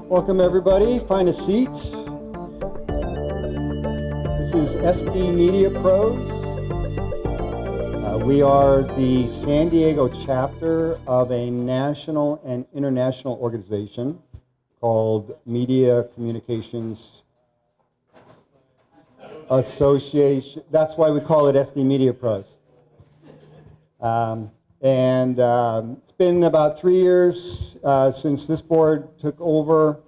Welcome everybody, find a seat. This is SDMediaPros. We are the San Diego chapter of a national and international organization called Media Communications Association. That's why we call it SDMediaPros. It's been about 3 years since this board took over.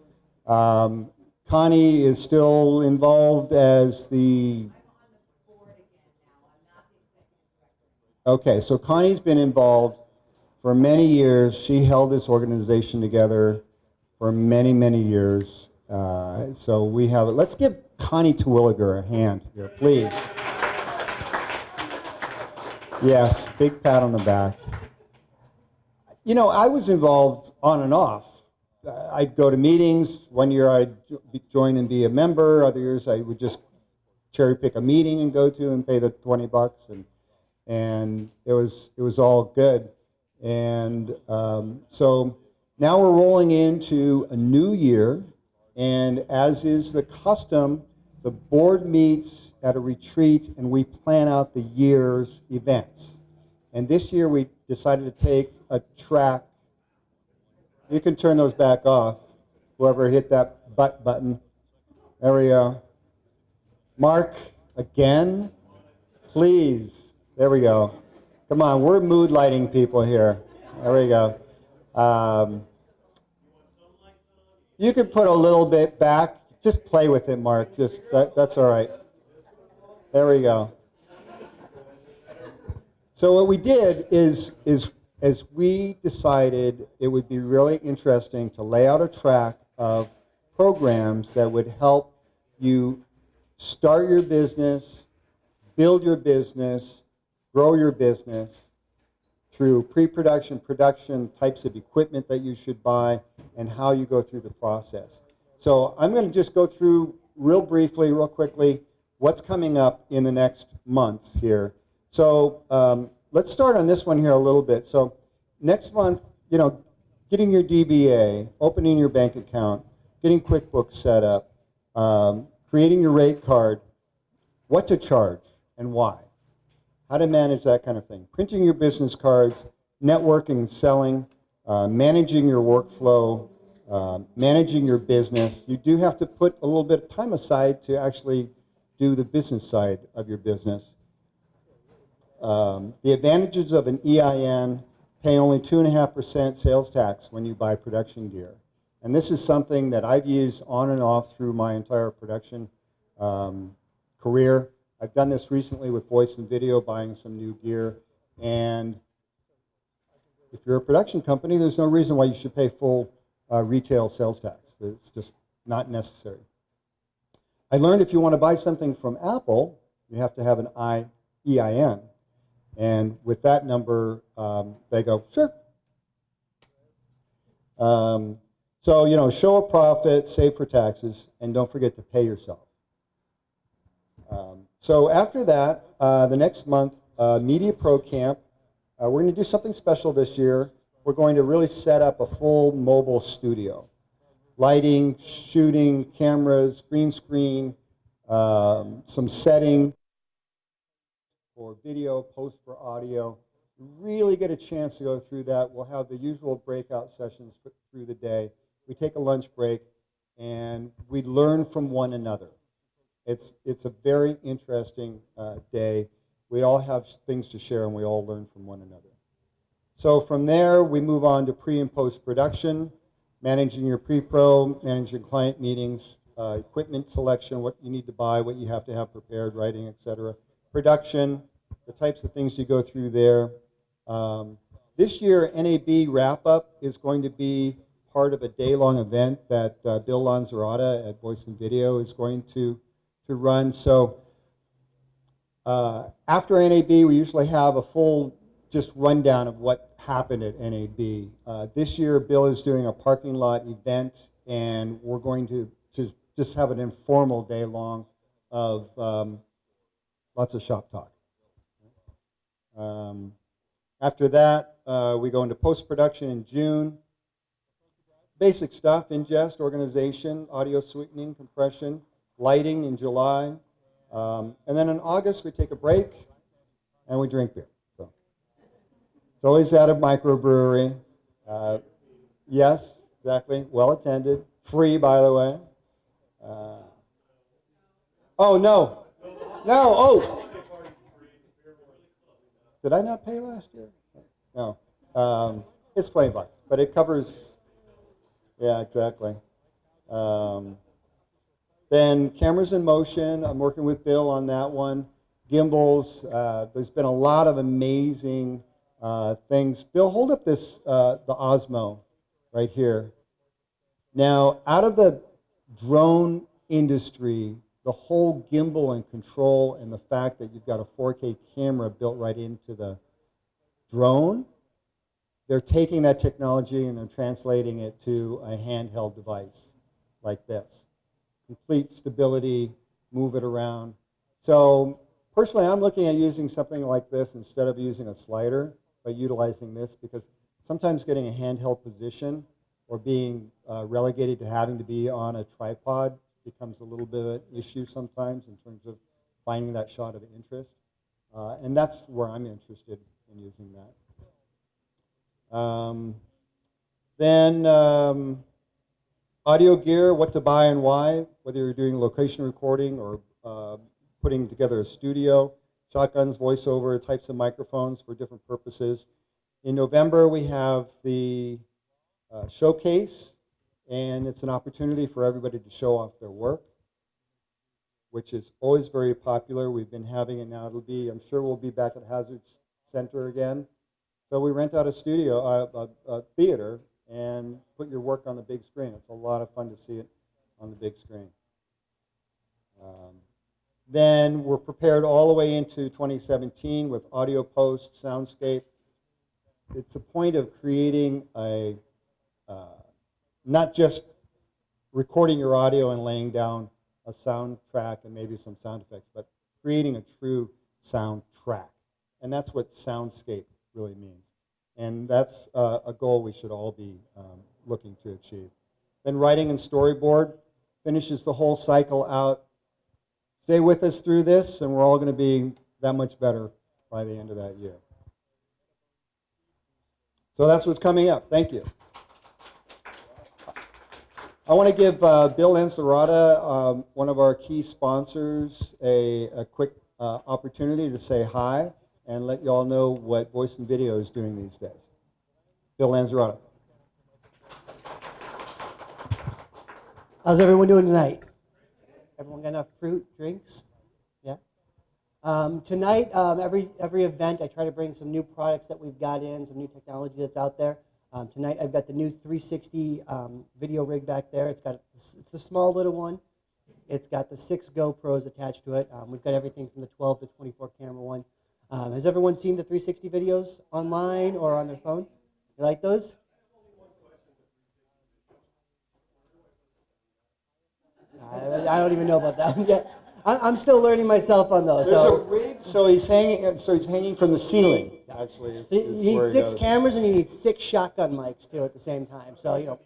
Connie is still involved as the... Okay, so Connie's been involved for many years. She held this organization together for many, many years. So we have it. Let's give Connie Terwilliger a hand here, please. Yes, big pat on the back. You know, I was involved on and off. I'd go to meetings. One year I'd join and be a member. Other years I would just cherry pick a meeting and go to and pay the $20, and it was all good. And so now we're rolling into a new year, and as is the custom, the board meets at a retreat and we plan out the year's events. And this year we decided to take a track. You can turn those back off, whoever hit that butt button. There we go. Mark, again, please. There we go. Come on, we're mood lighting people here. There we go. You could put a little bit back. Just play with it, Mark. Just that's all right. There we go. So what we did is as we decided it would be really interesting to lay out a track of programs that would help you start your business, build your business, grow your business through pre-production, production, types of equipment that you should buy, and how you go through the process. So I'm going to just go through real briefly, real quickly, what's coming up in the next months here. So let's start on this one here a little bit. So next month, you know, getting your DBA, opening your bank account, getting QuickBooks set up, creating your rate card, what to charge and why, how to manage that kind of thing, printing your business cards, networking, selling, managing your workflow, managing your business. You do have to put a little bit of time aside to actually do the business side of your business. The advantages of an EIN: pay only 2.5% sales tax when you buy production gear. And this is something that I've used on and off through my entire production career. I've done this recently with voice and video, buying some new gear. And if you're a production company, there's no reason why you should pay full retail sales tax. It's just not necessary. I learned if you want to buy something from Apple, you have to have an EIN. And with that number, they go, sure. So, you know, show a profit, save for taxes, and don't forget to pay yourself. So after that, the next month, Media Pro Camp, we're going to do something special this year. We're going to really set up a full mobile studio. Lighting, shooting, cameras, green screen, some setting for video, post for audio. Really get a chance to go through that. We'll have the usual breakout sessions through the day. We take a lunch break and we learn from one another. It's a very interesting day. We all have things to share and we all learn from one another. So from there, we move on to pre and post production, managing your pre-pro, managing client meetings, equipment selection, what you need to buy, what you have to have prepared, writing, etc. Production, the types of things you go through there. This year, NAB wrap-up is going to be part of a day-long event that Bill Lanzarata at Voice and Video is going to run. So after NAB, we usually have a full just rundown of what happened at NAB. This year, Bill is doing a parking lot event, and we're going to just have an informal day long of lots of shop talk. After that, we go into post-production in June. basic stuff: ingest, organization, audio sweetening, compression, lighting in July. And then in August, we take a break and we drink beer. So it's always at a microbrewery. Yes, exactly. Well attended. Free, by the way. Oh, no. No, oh. Did I not pay last year? No. It's $20, but it covers, yeah, exactly. Then cameras in motion, I'm working with Bill on that one. Gimbals, there's been a lot of amazing things. Bill, hold up this, the Osmo right here. Now, out of the drone industry, the whole gimbal and control and the fact that you've got a 4K camera built right into the drone, they're taking that technology and they're translating it to a handheld device like this. Complete stability, move it around. So personally, I'm looking at using something like this instead of using a slider, but utilizing this, because sometimes getting a handheld position or being relegated to having to be on a tripod becomes a little bit of an issue sometimes in terms of finding that shot of interest. And that's where I'm interested in using that. Then audio gear, what to buy and why, whether you're doing location recording or putting together a studio, shotguns, voiceover, types of microphones for different purposes. In November, we have the showcase, and it's an opportunity for everybody to show off their work, which is always very popular. We've been having it now. It'll be, I'm sure we'll be back at Hazard Center again. So we rent out a studio, a theater, and put your work on the big screen. It's a lot of fun to see it on the big screen. Then we're prepared all the way into 2017 with audio post, soundscape. It's a point of creating a, not just recording your audio and laying down a soundtrack and maybe some sound effects, but creating a true soundtrack. And that's what soundscape really means. And that's a goal we should all be looking to achieve. Then writing and storyboard finishes the whole cycle out. Stay with us through this, and we're all going to be that much better by the end of that year. So that's what's coming up. Thank you. I want to give Bill Anserata, one of our key sponsors, a quick opportunity to say hi and let you all know what Voice and Video is doing these days. Bill Anserata. How's everyone doing tonight? Everyone got enough fruit, drinks? Yeah? Tonight, every event, I try to bring some new products that we've got in, some new technology that's out there. Tonight, I've got the new 360 video rig back there. It's the small little one. It's got the 6 GoPros attached to it. We've got everything from the 12 to 24 camera one. Has everyone seen the 360 videos online or on their phone? You like those? I don't even know about that one yet. I'm still learning myself on those. There's a rig, so he's hanging from the ceiling. Actually, you need 6 cameras and you need 6 shotgun mics too at the same time. So you know.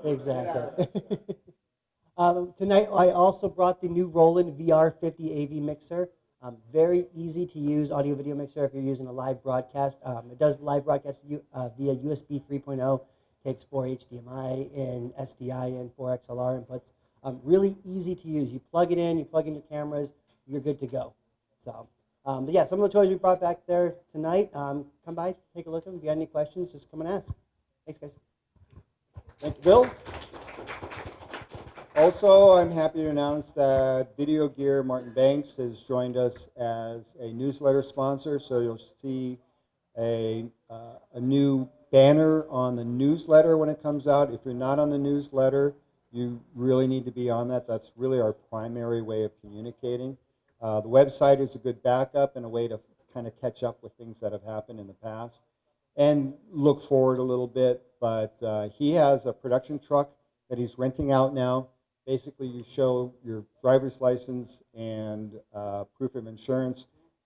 Exactly. Tonight, I also brought the new Roland VR50 AV mixer. Very easy to use audio video mixer if you're using a live broadcast. It does live broadcast via USB 3.0. Takes 4 HDMI and SDI and 4 XLR inputs. Really easy to use. You plug it in your cameras, you're good to go. So, but yeah, some of the toys we brought back there tonight. Come by, take a look at them. If you got any questions, just come and ask. Thanks, guys. Thank you, Bill. Also, I'm happy to announce that Video Gear Martin Banks has joined us as a newsletter sponsor. So you'll see a new banner on the newsletter when it comes out. If you're not on the newsletter, you really need to be on that. That's really our primary way of communicating. The website is a good backup and a way to kind of catch up with things that have happened in the past and look forward a little bit. But he has a production truck that he's renting out now. Basically, you show your driver's license and proof of insurance.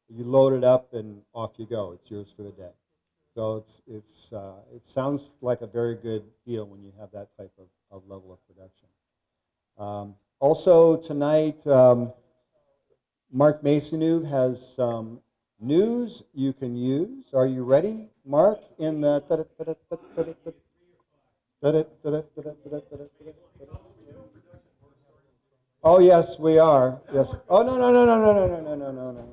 You load it up and off you go. It's yours for the day. So it sounds like a very good deal when you have that type of level of production. Also tonight, Mark Masonew has some news you can use. Are you ready, Mark? In the oh yes, we are. Yes. Oh no.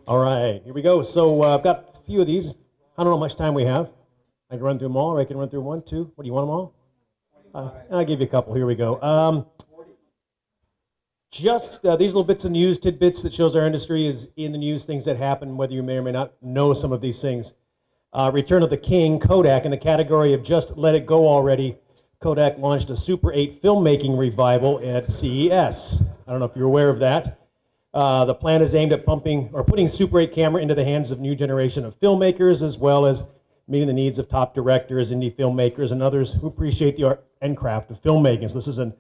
All right, here we go. So I've got a few of these. I don't know how much time we have. I can run through them all, or I can run through one, two. What do you want them all? I'll give you a couple. Here we go. Just these little bits of news, tidbits that shows our industry is in the news, things that happen, whether you may or may not know some of these things. Return of the King, Kodak, in the category of just let it go already. Kodak launched a Super 8 filmmaking revival at CES. I don't know if you're aware of that. The plan is aimed at putting Super 8 camera into the hands of new generation of filmmakers, as well as meeting the needs of top directors, indie filmmakers, and others who appreciate the art and craft of filmmaking. So this is an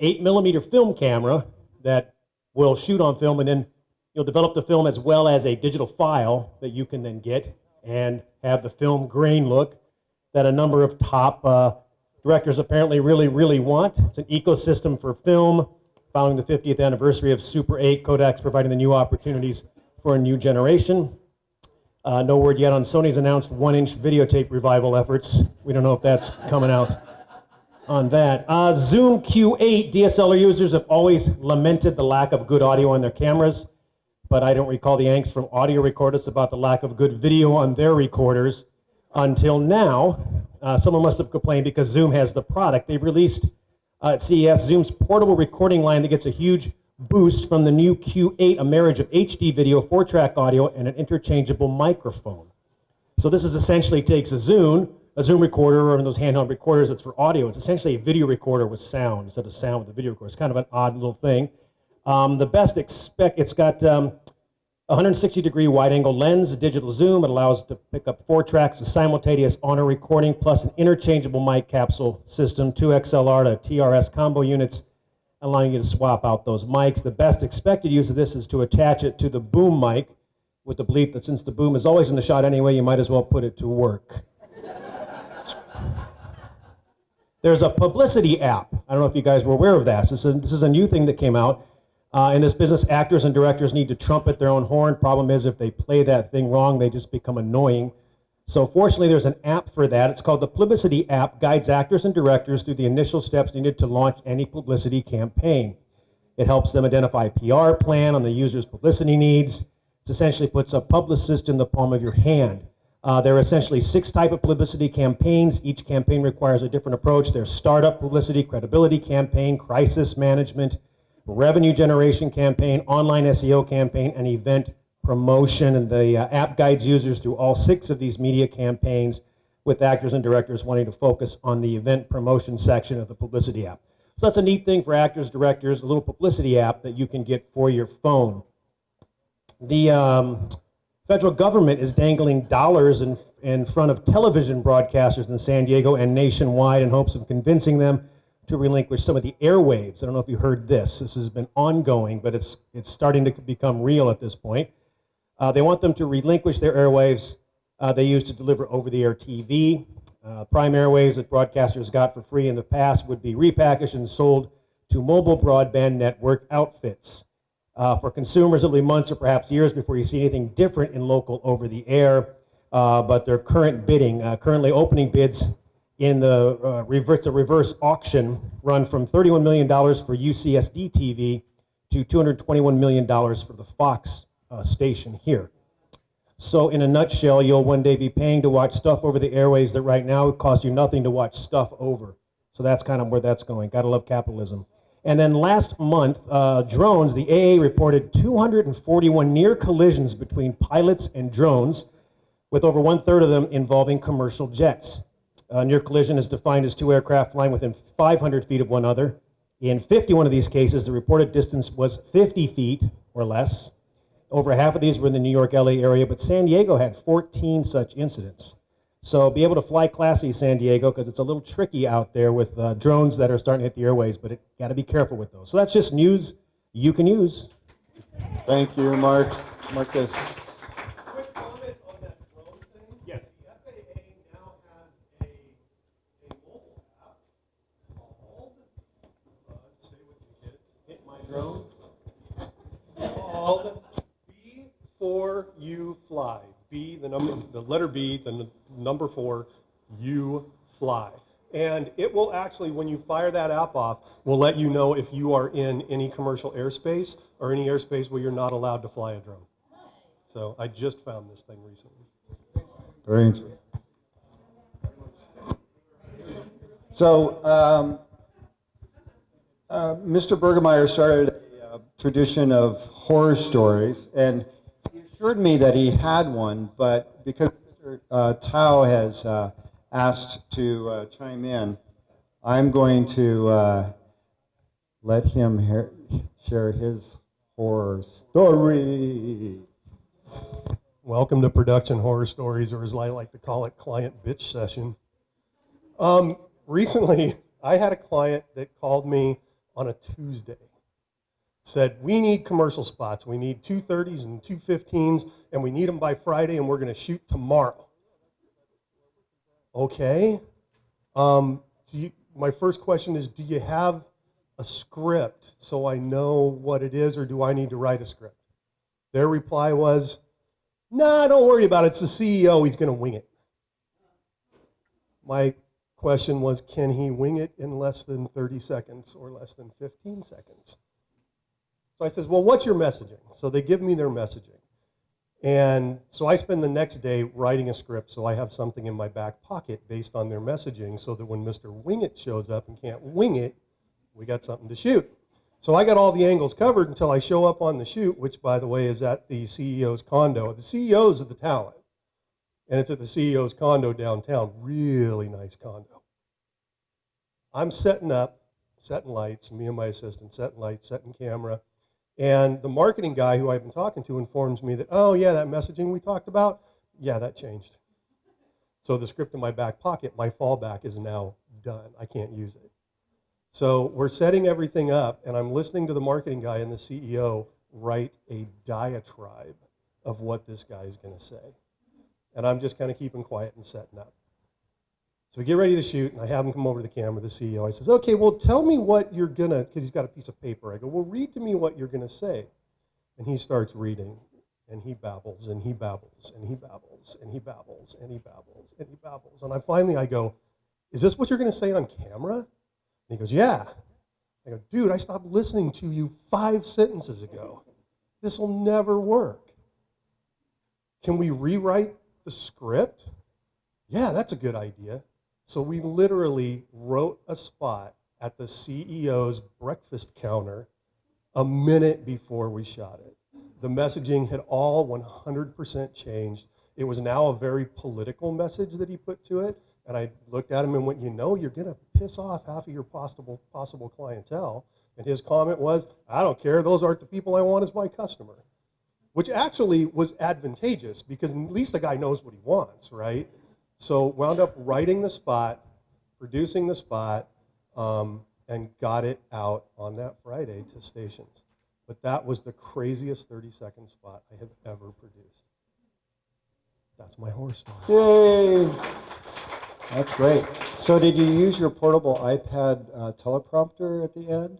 8mm film camera that will shoot on film, and then you'll develop the film as well as a digital file that you can then get and have the film grain look that a number of top directors apparently really want. It's an ecosystem for film. Following the 50th anniversary of Super 8, Kodak's providing the new opportunities for a new generation. No word yet on Sony's announced 1-inch videotape revival efforts. We don't know if that's coming out on that. Zoom Q8 DSLR users have always lamented the lack of good audio on their cameras, but I don't recall the angst from audio recorders about the lack of good video on their recorders until now. Someone must have complained because Zoom has the product. They've released at CES Zoom's portable recording line that gets a huge boost from the new Q8, a marriage of HD video, 4-track audio, and an interchangeable microphone. So this is essentially takes a Zoom recorder, or one of those handheld recorders that's for audio. It's essentially a video recorder with sound instead of sound with a video recorder. It's kind of an odd little thing. It's got 160-degree wide-angle lens, a digital zoom. It allows to pick up 4 tracks of simultaneous on-air recording, plus an interchangeable mic capsule system, 2 XLR to TRS combo units, allowing you to swap out those mics. The best expected use of this is to attach it to the boom mic with the belief that since the boom is always in the shot anyway, you might as well put it to work. There's a publicity app. I don't know if you guys were aware of that. This is a new thing that came out. In this business, actors and directors need to trumpet their own horn. Problem is, if they play that thing wrong, they just become annoying. So fortunately, there's an app for that. It's called the Publicity app, guides actors and directors through the initial steps needed to launch any publicity campaign. It helps them identify a PR plan on the user's publicity needs. It essentially puts a publicist in the palm of your hand. There are essentially 6 types of publicity campaigns. Each campaign requires a different approach. There's startup publicity, credibility campaign, crisis management, revenue generation campaign, online SEO campaign, and event promotion. And the app guides users through all 6 of these media campaigns, with actors and directors wanting to focus on the event promotion section of the publicity app. So that's a neat thing for actors, directors, a little publicity app that you can get for your phone. The federal government is dangling dollars in front of television broadcasters in San Diego and nationwide in hopes of convincing them to relinquish some of the airwaves. I don't know if you heard this. This has been ongoing, but it's starting to become real at this point. They want them to relinquish their airwaves they used to deliver over-the-air TV. Prime airwaves that broadcasters got for free in the past would be repackaged and sold to mobile broadband network outfits. For consumers, it'll be months or perhaps years before you see anything different in local over-the-air, but their currently opening bids in the reverse auction run from $31 million for UCSD TV to $221 million for the Fox station here. So in a nutshell, you'll one day be paying to watch stuff over the airways that right now cost you nothing to watch stuff over. So that's kind of where that's going. Gotta love capitalism. And then last month, drones, the AA reported 241 near collisions between pilots and drones, with over 1/3 of them involving commercial jets. Near collision is defined as 2 aircraft flying within 500 feet of one another. In 51 of these cases, the reported distance was 50 feet or less. Over half of these were in the New York, LA area, but San Diego had 14 such incidents. So be able to fly classy, San Diego, because it's a little tricky out there with drones that are starting to hit the airways, but got to be careful with those. So that's just news you can use. Thank you, Mark. Marcus. drone called B4 You Fly. B, the letter B, the number 4, You Fly. And it will actually, when you fire that app off, will let you know if you are in any commercial airspace or any airspace where you're not allowed to fly a drone. So I just found this thing recently. Very interesting. So, Mr. Bergemeyer started a tradition of horror stories, and he assured me that he had one, but because Mr. Tao has asked to chime in, I'm going to let him share his horror story. Welcome to Production Horror Stories, or as I like to call it, Client Bitch Session. Recently, I had a client that called me on a Tuesday. Said, we need commercial spots. We need 230s and 215s, and we need them by Friday, and we're going to shoot tomorrow. Okay. My first question is, do you have a script so I know what it is, or do I need to write a script? Their reply was, nah, don't worry about it. It's the CEO. He's going to wing it. My question was, can he wing it in less than 30 seconds or less than 15 seconds? So I says, well, what's your messaging? So they give me their messaging. And so I spend the next day writing a script so I have something in my back pocket based on their messaging so that when Mr. Wing It shows up and can't wing it, we got something to shoot. So I got all the angles covered until I show up on the shoot, which, by the way, is at the CEO's condo. The CEO's of the talent. And it's at the CEO's condo downtown. Really nice condo. I'm setting up, setting lights, me and my assistant, setting lights, setting camera. And the marketing guy who I've been talking to informs me that, oh, yeah, that messaging we talked about, yeah, that changed. So the script in my back pocket, my fallback, is now done. I can't use it. So we're setting everything up, and I'm listening to the marketing guy and the CEO write a diatribe of what this guy is going to say. And I'm just kind of keeping quiet and setting up. So we get ready to shoot, and I have him come over to the camera, the CEO. I says, okay, well, tell me what you're going to, because he's got a piece of paper. I go, well, read to me what you're going to say. And he starts reading, and he babbles, and he babbles, and he babbles, and he babbles, and he babbles, and he babbles. And I go, is this what you're going to say on camera? And he goes, yeah. I go, dude, I stopped listening to you 5 sentences ago. This will never work. Can we rewrite the script? Yeah, that's a good idea. So we literally wrote a spot at the CEO's breakfast counter a minute before we shot it. The messaging had all 100% changed. It was now a very political message that he put to it. And I looked at him and went, you know, you're going to piss off half of your possible clientele. And his comment was, I don't care. Those aren't the people I want as my customer. Which actually was advantageous because at least the guy knows what he wants, right? So wound up writing the spot, producing the spot, and got it out on that Friday to stations. But that was the craziest 30-second spot I have ever produced. That's my horror story. Yay! That's great. So did you use your portable iPad teleprompter at the end?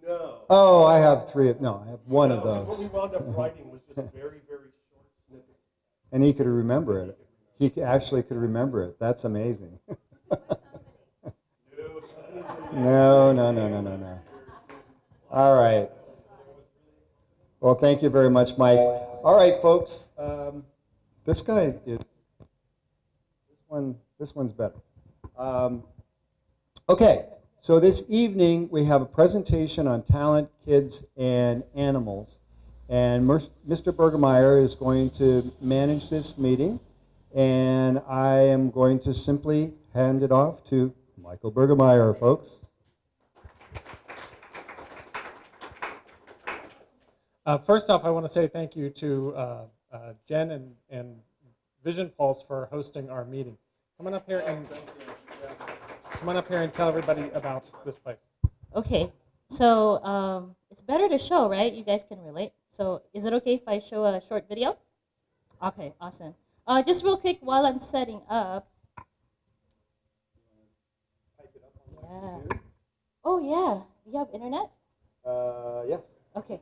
No. Oh, I have 3. No, I have one of those. What we wound up writing was just very, very short snippets. And he could remember it. He actually could remember it. That's amazing. No. All right. Well, thank you very much, Mike. All right, folks. This guy is. This one's better. Okay. So this evening we have a presentation on talent, kids, and animals. And Mr. Bergemeyer is going to manage this meeting. And I am going to simply hand it off to Michael Bergemeyer, folks. First off, I want to say thank you to Jen and Vision Pulse for hosting our meeting. Come on up here and tell everybody about this place. Okay, so it's better to show, right? You guys can relate. So is it okay if I show a short video? Okay, awesome. Just real quick while I'm setting up. Yeah. Oh yeah. You have internet? Yes, Okay.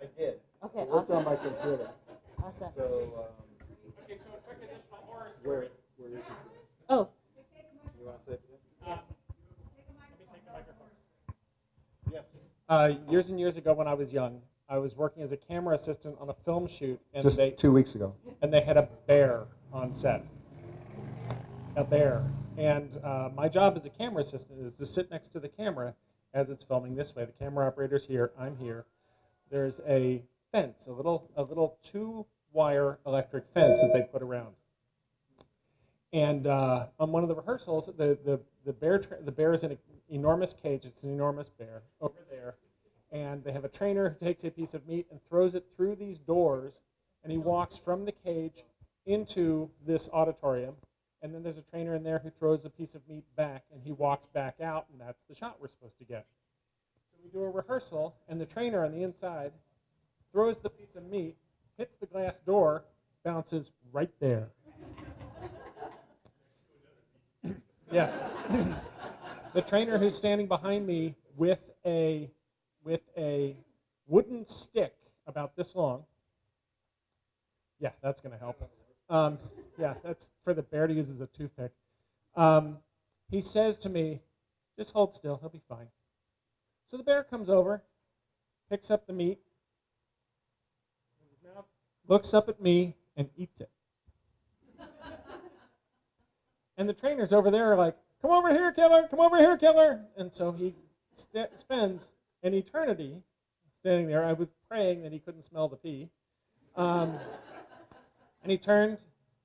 I did. Okay, It works on awesome. my computer. Awesome. So, Okay, so a quick additional horror where story. is it? Oh, You want to take it? Let me take the microphone. Yes. Years and years ago when I was young, I was working as a camera assistant on a film shoot, and Just 2 weeks ago. they had a bear on set. A bear. And my job as a camera assistant is to sit next to the camera as it's filming this way. The camera operator's here, I'm here. There's a fence, a little 2-wire electric fence that they put around. And on one of the rehearsals, the bear is in an enormous cage. It's an enormous bear over there. And they have a trainer who takes a piece of meat and throws it through these doors, and he walks from the cage into this auditorium. And then there's a trainer in there who throws a piece of meat back, and he walks back out, and that's the shot we're supposed to get. So we do a rehearsal, and the trainer on the inside throws the piece of meat, hits the glass door, bounces right there. Yes. The trainer who's standing behind me with a wooden stick about this long. Yeah, that's going to help. Yeah, that's for the bear to use as a toothpick. He says to me, just hold still, he'll be fine. So the bear comes over, picks up the meat, in his mouth, looks up at me, and eats it. And the trainers over there are like, come over here, killer, come over here, killer. And so he spends an eternity standing there. I was praying that he couldn't smell the pee. And he turned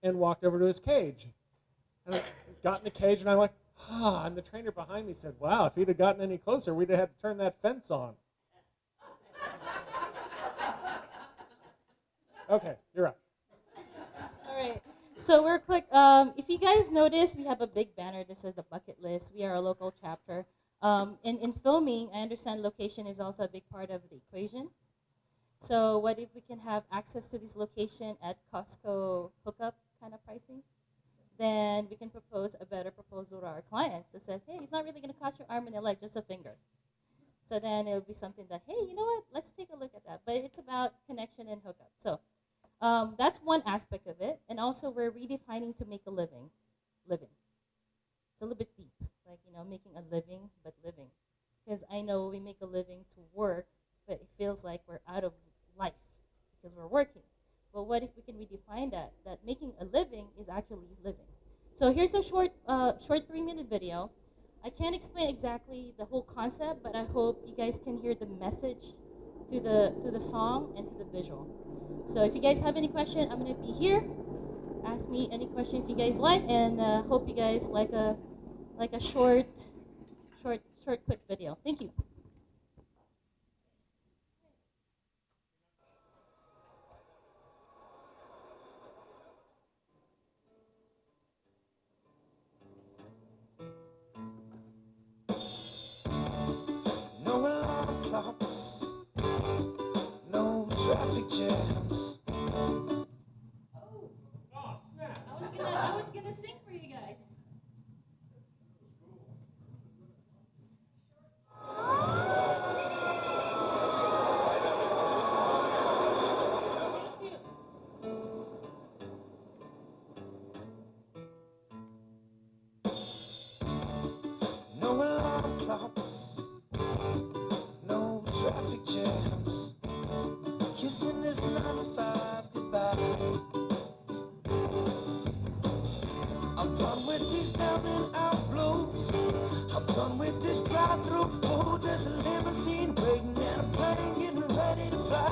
and walked over to his cage. And I got in the cage, and I'm like, ah. And the trainer behind me said, wow, if he'd have gotten any closer, we'd have had to turn that fence on. Okay, you're up. all right. So real quick, if you guys notice, we have a big banner that says the bucket list. We are a local chapter. In filming, I understand location is also a big part of the equation. So what if we can have access to this location at Costco hookup kind of pricing? Then we can propose a better proposal to our clients that says, hey, it's not really going to cost your arm and a leg, just a finger. So then it'll be something that, hey, you know what, let's take a look at that. But it's about connection and hookup. So that's one aspect of it. And also we're redefining to make a living. It's a little bit deep, like, making a living, but living. Because I know we make a living to work, but it feels like we're out of life because we're working. But what if we can redefine that making a living is actually living? So here's a short 3-minute video. I can't explain exactly the whole concept, but I hope you guys can hear the message to the song and to the visual. So if you guys have any question, I'm going to be here. Ask me any question if you guys like, and hope you guys like a short, quick video. Thank you. No alarm clocks, no traffic jams. I was gonna sing for you guys. No alarm clocks, no traffic jams. Kissing this 9 to 5 goodbye. I'm done with these down and out blues. I'm done with this drive-through food. There's a limousine waiting and a plane getting ready to fly.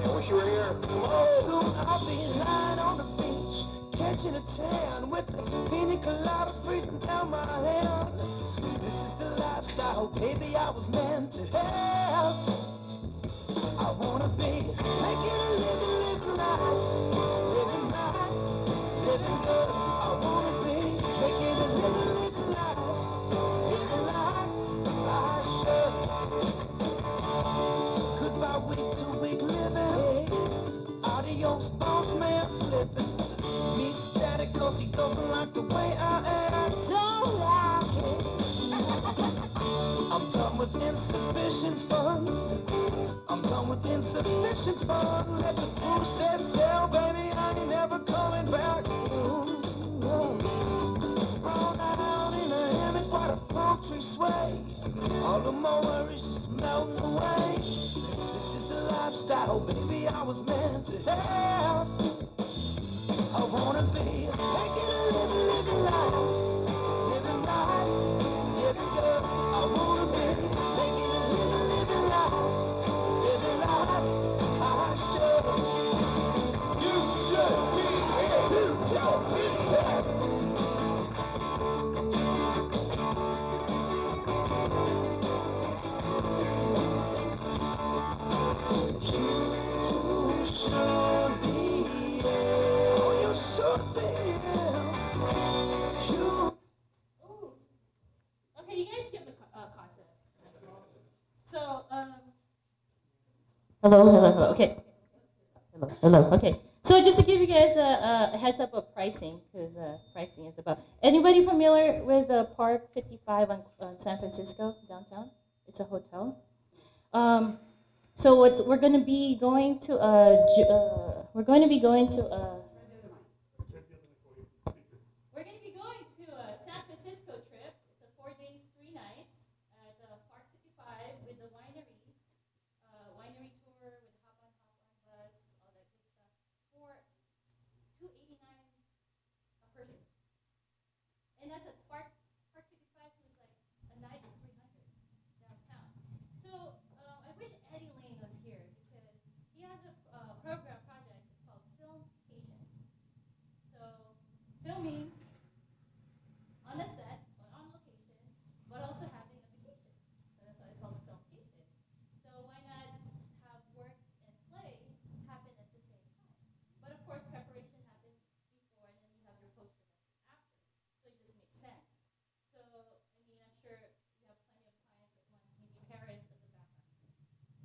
I wish you were here. Come on. Soon I'll be lying on the beach, catching a tan with the pina colada freezing down my hand. This is the lifestyle, baby, I was meant to have. I wanna be making a living life, living right, living good. I wanna be making a living life, living life, I should. Goodbye week to week living, adios boss man flipping. Me static cause he doesn't like the way I am. Don't like it. done with insufficient funds. I'm done with insufficient fun. Let the crew set sail, baby. I ain't never coming back. Sprawled out in a hammock while the palm trees sway. All of my worries just melting away. This is the lifestyle, baby, I was meant to have. I wanna be making a living life, living life, living good. I wanna be making a living life, living life. I should. You should be here. You should be here. You should be here. Oh, you should be here. You. Ooh. Okay, you guys give the concept. So, hello. Okay. Hello. Okay. So just to give you guys a heads up of pricing, because pricing is about. Anybody familiar with Park 55 on San Francisco downtown? It's a hotel. So we're going to be going to we're going to be going to San Francisco trip. It's a 4 days, 3 nights at Park 55 with the winery tour with hop on bus, all that good stuff for $289 a person. And that's at Park 55 is like a night is $300 downtown. So I wish Eddie Lane was here because he has a program project. It's called Filmcation. So filming on a set, on location, but also having a vacation. So that's why it's called Filmcation. So why not have work and play happen at the same time? But of course, preparation happens before, and then you have your post-production after. So it just makes sense. So, I mean, I'm sure you have plenty of clients that want maybe Paris as a background.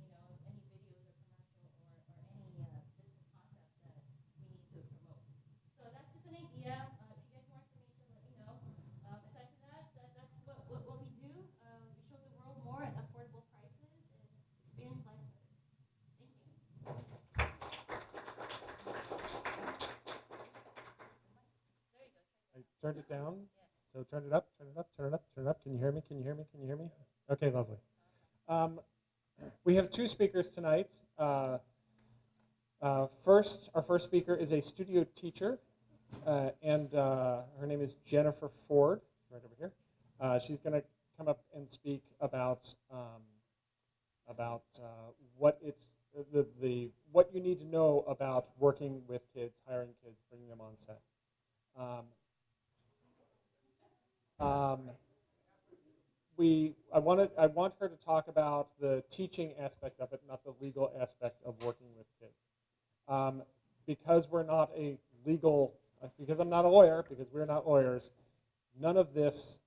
You know, any videos or commercial or any business concept that we need to promote. So that's just an idea. If you guys want information, let me know. Aside from that, that's what we do. We show the world more at affordable prices and experience life better. Thank you. There you go. I turned it down. Yes. So turn it up, turn it up, turn it up, turn it up. Can you hear me? Can you hear me? Can you hear me? Okay, lovely. We have 2 speakers tonight. Our first speaker is a studio teacher, and her name is Jennifer Ford, right over here. She's going to come up and speak about what you need to know about working with kids, hiring kids, bringing them on set. I want her to talk about the teaching aspect of it, not the legal aspect of working with kids. Because we're not a legal, because I'm not a lawyer, because we're not lawyers, none of this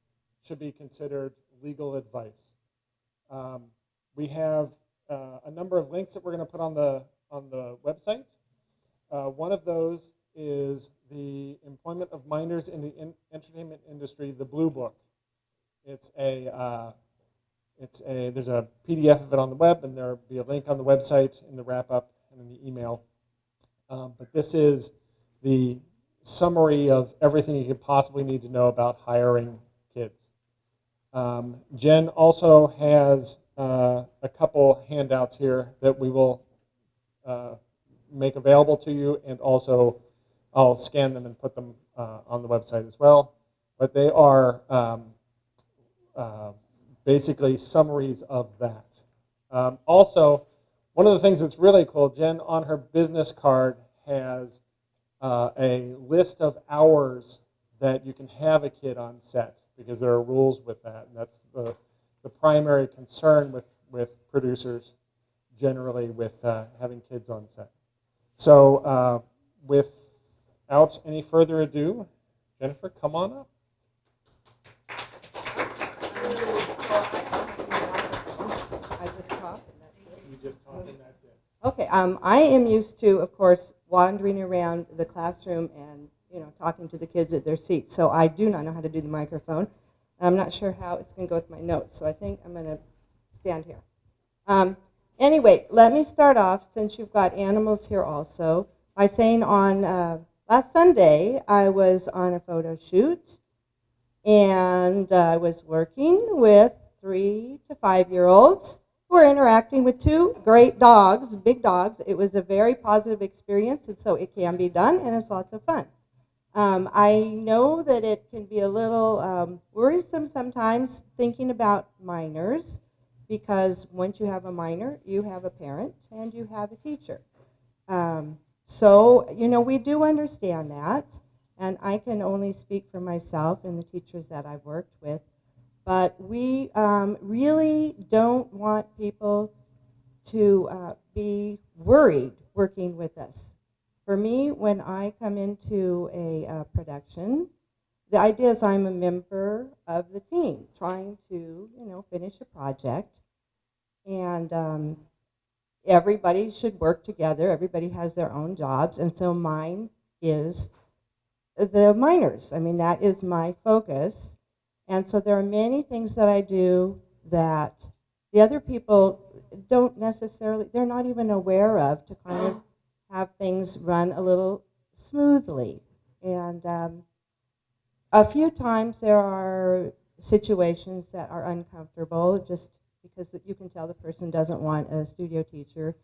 should be considered legal advice. We have a number of links that we're going to put on the website. One of those is the employment of minors in the entertainment industry, the Blue Book. There's a PDF of it on the web, and there'll be a link on the website in the wrap-up and in the email. But this is the summary of everything you could possibly need to know about hiring kids. Jen also has a couple handouts here that we will make available to you, and also I'll scan them and put them on the website as well. But they are basically summaries of that. Also, one of the things that's really cool, Jen on her business card has a list of hours that you can have a kid on set, because there are rules with that. And that's the primary concern with producers generally with having kids on set. So without any further ado, Jennifer, come on up. I just talk and that's it. You just talk and that's it. Okay, I am used to, of course, wandering around the classroom and, talking to the kids at their seats. So I do not know how to do the microphone. I'm not sure how it's going to go with my notes. So I think I'm going to stand here. Anyway, let me start off, since you've got animals here also, by saying on last Sunday I was on a photo shoot, and I was working with 3 to 5-year-olds who were interacting with 2 great dogs, big dogs. It was a very positive experience, and so it can be done, and it's lots of fun. I know that it can be a little worrisome sometimes thinking about minors, because once you have a minor, you have a parent and you have a teacher. So, we do understand that, and I can only speak for myself and the teachers that I've worked with, but we really don't want people to be worried working with us. For me, when I come into a production, the idea is I'm a member of the team trying to, finish a project. And everybody should work together. Everybody has their own jobs. And so mine is the minors. I mean, that is my focus. And so there are many things that I do that the other people don't necessarily, they're not even aware of, to kind of have things run a little smoothly. And a few times there are situations that are uncomfortable, just because you can tell the person doesn't want a studio teacher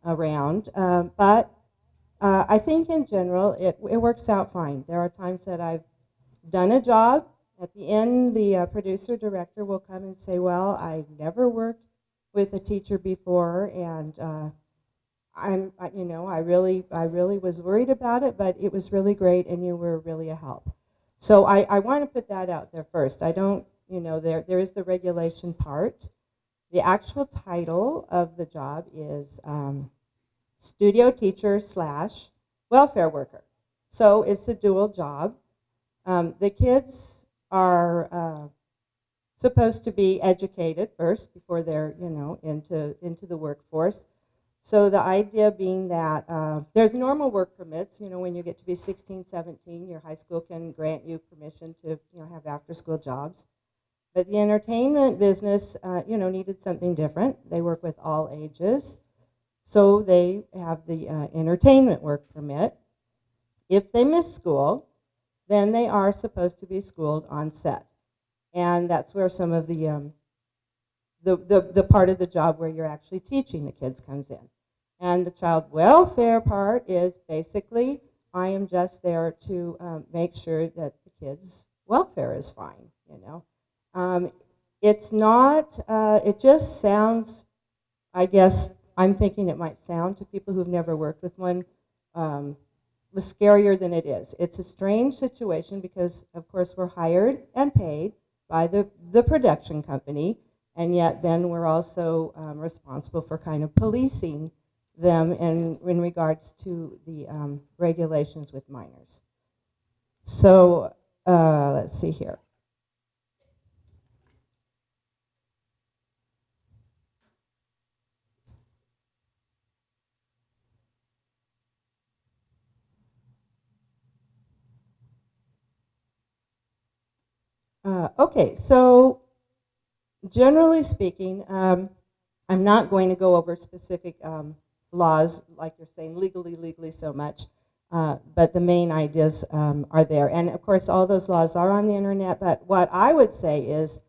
around. But I think in general it works out fine. There are times that I've done a job. At the end, the producer director will come and say, well, I've never worked with a teacher before, and I really was worried about it, but it was really great, and you were really a help. So I want to put that out there first. I don't, there is the regulation part. The actual title of the job is studio teacher / welfare worker. So it's a dual job. The kids are supposed to be educated first before they're, into the workforce. So the idea being that there's normal work permits. When you get to be 16, 17, your high school can grant you permission to, have after-school jobs. But the entertainment business, needed something different. They work with all ages. So they have the entertainment work permit. If they miss school, then they are supposed to be schooled on set. And that's where some of the part of the job where you're actually teaching the kids comes in. And the child welfare part is basically, I am just there to make sure that the kids' welfare is fine, It's not, it just sounds, I guess, I'm thinking it might sound to people who've never worked with one, was scarier than it is. It's a strange situation because, of course, we're hired and paid by the production company, and yet then we're also responsible for kind of policing them in regards to the regulations with minors. So let's see here. Okay, so generally speaking, I'm not going to go over specific laws, like you're saying, legally so much, but the main ideas are there. And of course, all those laws are on the internet, but what I would say is,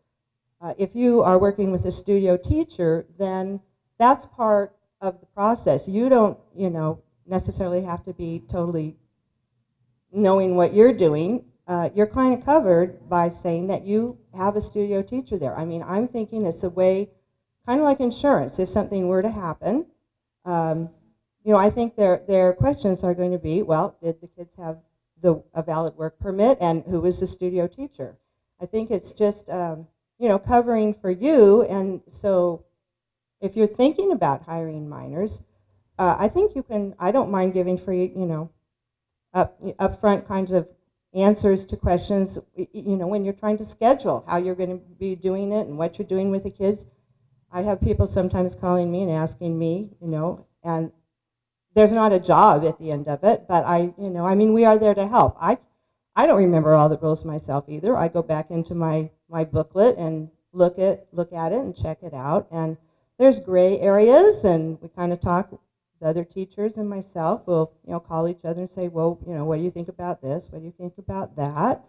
if you are working with a studio teacher, then that's part of the process. You don't, necessarily have to be totally knowing what you're doing. You're kind of covered by saying that you have a studio teacher there. I mean, I'm thinking it's a way, kind of like insurance. If something were to happen, I think their questions are going to be, well, did the kids have a valid work permit, and who was the studio teacher? I think it's just, covering for you. And so if you're thinking about hiring minors, I think you can, I don't mind giving free, upfront kinds of answers to questions, when you're trying to schedule how you're going to be doing it and what you're doing with the kids. I have people sometimes calling me and asking me, and there's not a job at the end of it, but we are there to help. I don't remember all the rules myself either. I go back into my booklet and look at it and check it out. And there's gray areas, and we kind of talk. The other teachers and myself will, call each other and say, well, what do you think about this? What do you think about that?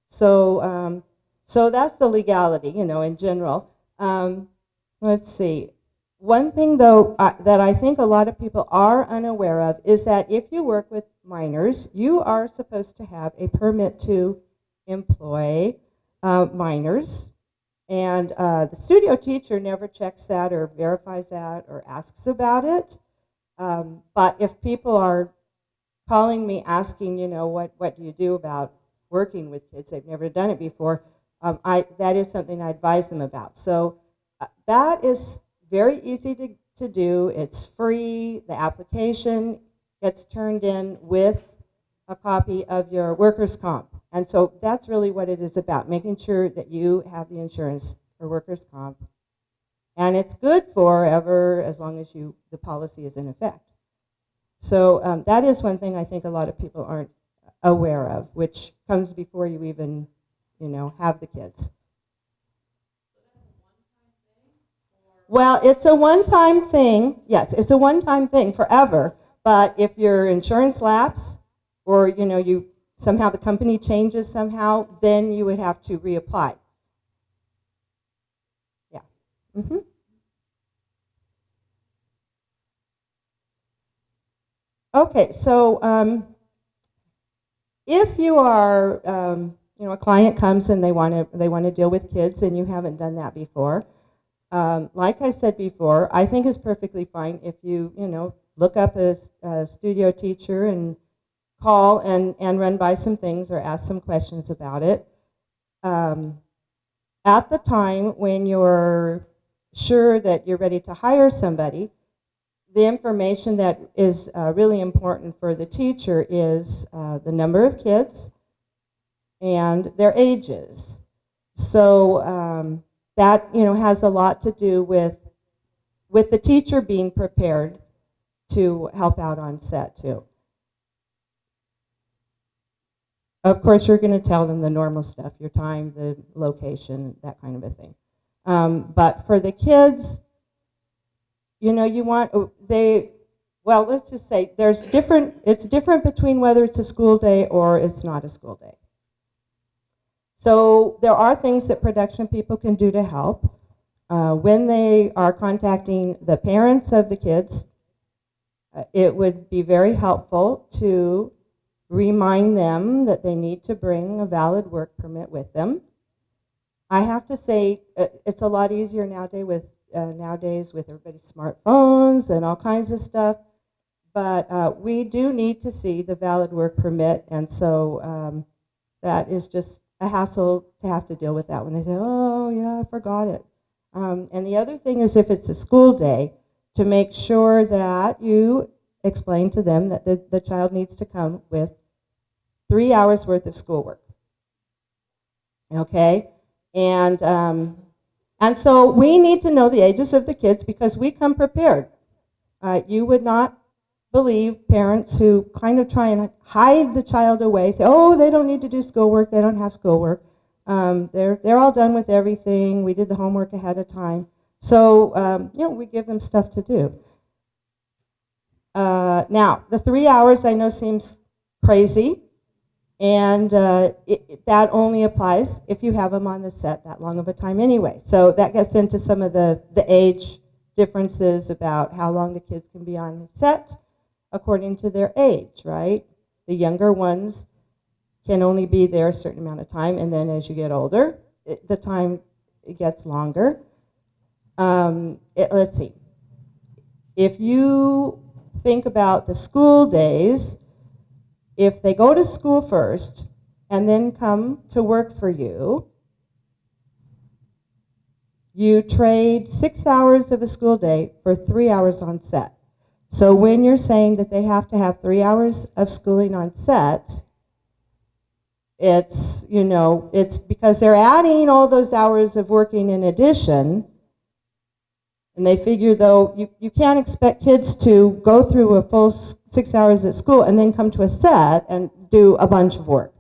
So, so that's the legality, in general. Let's see. One thing, though, that I think a lot of people are unaware of is that if you work with minors, you are supposed to have a permit to employ minors. And the studio teacher never checks that or verifies that or asks about it. But if people are calling me asking, what do you do about working with kids? They've never done it before. That is something I advise them about. So that is very easy to do. It's free. The application gets turned in with a copy of your workers' comp. And so that's really what it is about, making sure that you have the insurance for workers' comp. And it's good forever as long as the policy is in effect. So that is one thing I think a lot of people aren't aware of, which comes before you even, have the kids. Well, it's a one-time thing. Yes, it's a one-time thing forever. But if your insurance lapse, or you somehow the company changes somehow, then you would have to reapply. Yeah. Mm-hmm. Okay, so if you are, a client comes and they want to deal with kids, and you haven't done that before. Like I said before, I think it's perfectly fine if you, look up a studio teacher and call and run by some things or ask some questions about it. At the time when you're sure that you're ready to hire somebody, the information that is really important for the teacher is the number of kids and their ages. So that has a lot to do with the teacher being prepared to help out on set too. Of course, you're going to tell them the normal stuff, your time, the location, that kind of a thing. But for the kids, let's just say it's different between whether it's a school day or it's not a school day. So there are things that production people can do to help. When they are contacting the parents of the kids, it would be very helpful to remind them that they need to bring a valid work permit with them. I have to say, it's a lot easier nowadays with everybody's smartphones and all kinds of stuff, but we do need to see the valid work permit, and so that is just a hassle to have to deal with that when they say, oh yeah, I forgot it. And the other thing is, if it's a school day, to make sure that you explain to them that the child needs to come with 3 hours worth of schoolwork. Okay? And so we need to know the ages of the kids because we come prepared. You would not believe parents who kind of try and hide the child away, say, oh, they don't need to do schoolwork, they don't have schoolwork. They're all done with everything, we did the homework ahead of time. So, we give them stuff to do. Now, the 3 hours I know seems crazy, and that only applies if you have them on the set that long of a time anyway. So that gets into some of the age differences about how long the kids can be on the set according to their age, right? The younger ones can only be there a certain amount of time, and then as you get older, the time gets longer. Let's see. If you think about the school days, if they go to school first and then come to work for you, you trade 6 hours of a school day for 3 hours on set. So when you're saying that they have to have 3 hours of schooling on set, it's because they're adding all those hours of working in addition. And they figure, though, you can't expect kids to go through a full 6 hours at school and then come to a set and do a bunch of work.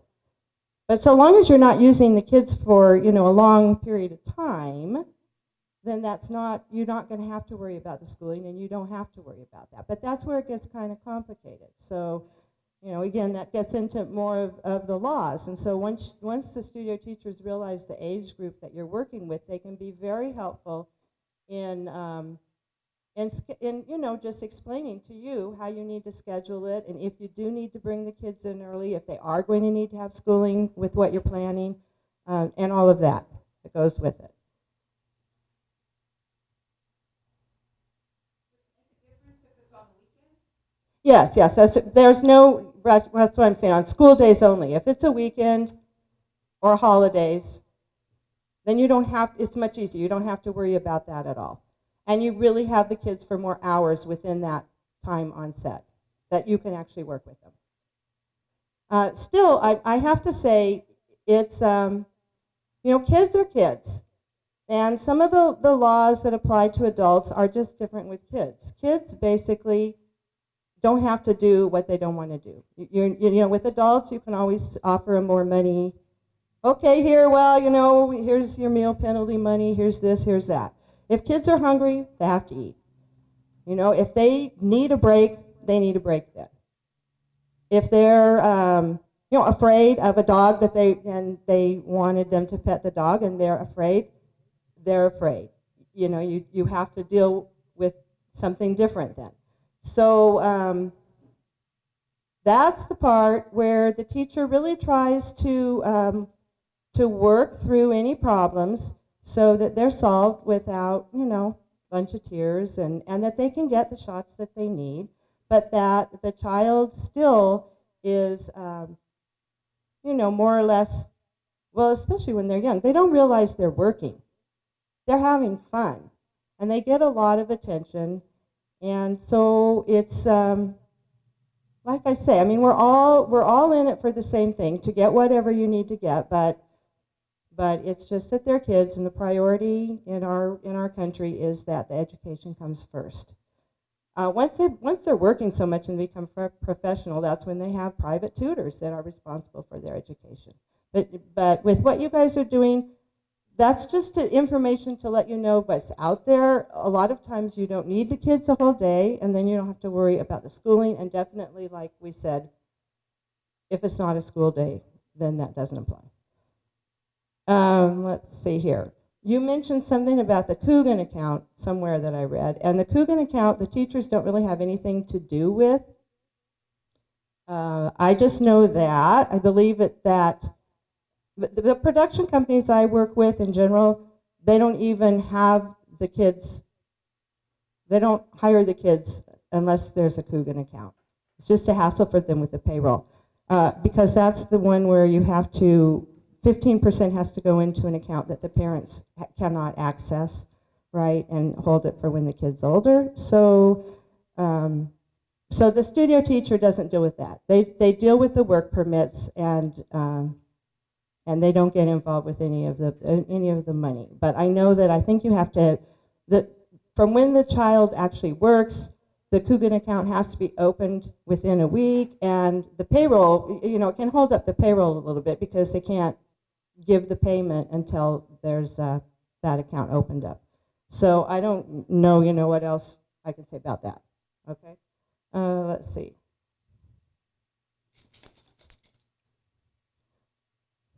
But so long as you're not using the kids for, a long period of time, then you're not going to have to worry about the schooling, and you don't have to worry about that. But that's where it gets kind of complicated. So, again, that gets into more of the laws. And so once the studio teachers realize the age group that you're working with, they can be very helpful in just explaining to you how you need to schedule it, and if you do need to bring the kids in early, if they are going to need to have schooling with what you're planning, and all of that goes with it. Yes, that's what I'm saying, on school days only. If it's a weekend or holidays, then it's much easier. You don't have to worry about that at all. And you really have the kids for more hours within that time on set that you can actually work with them. Still, I have to say, it's, kids are kids. And some of the laws that apply to adults are just different with kids. Kids basically don't have to do what they don't want to do. With adults, you can always offer them more money. Okay, here's your meal penalty money, here's this, here's that. If kids are hungry, they have to eat. If they need a break, they need a break then. If they're afraid of a dog and they wanted them to pet the dog and they're afraid, they're afraid. You have to deal with something different then. So that's the part where the teacher really tries to work through any problems so that they're solved without, a bunch of tears, and that they can get the shots that they need, but that the child still is, more or less, well, especially when they're young, they don't realize they're working. They're having fun, and they get a lot of attention, and so it's, like I say, we're all in it for the same thing, to get whatever you need to get, but it's just that they're kids, and the priority in our country is that the education comes first. Once they're working so much and become professional, that's when they have private tutors that are responsible for their education. But with what you guys are doing, that's just information to let you know what's out there. A lot of times you don't need the kids a whole day, and then you don't have to worry about the schooling, and definitely, like we said, if it's not a school day, then that doesn't apply. Let's see here. You mentioned something about the Coogan account somewhere that I read, and the Coogan account, the teachers don't really have anything to do with. I just know that. I believe that the production companies I work with in general, they don't even have the kids, they don't hire the kids unless there's a Coogan account. It's just a hassle for them with the payroll, because that's the one where you have to, 15% has to go into an account that the parents cannot access, right, and hold it for when the kid's older. So the studio teacher doesn't deal with that. They deal with the work permits, and they don't get involved with any of the money. But I know that I think you have to, from when the child actually works, the Coogan account has to be opened within a week, and the payroll, it can hold up the payroll a little bit because they can't give the payment until there's that account opened up. So I don't know, what else I can say about that. Okay, let's see.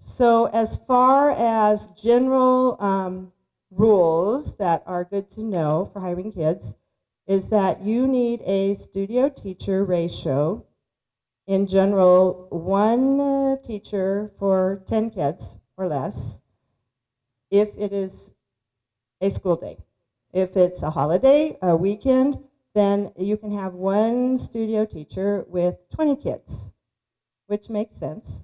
So as far as general rules that are good to know for hiring kids is that you need a studio teacher ratio. In general, one teacher for 10 kids or less if it is a school day. If it's a holiday, a weekend, then you can have one studio teacher with 20 kids, which makes sense.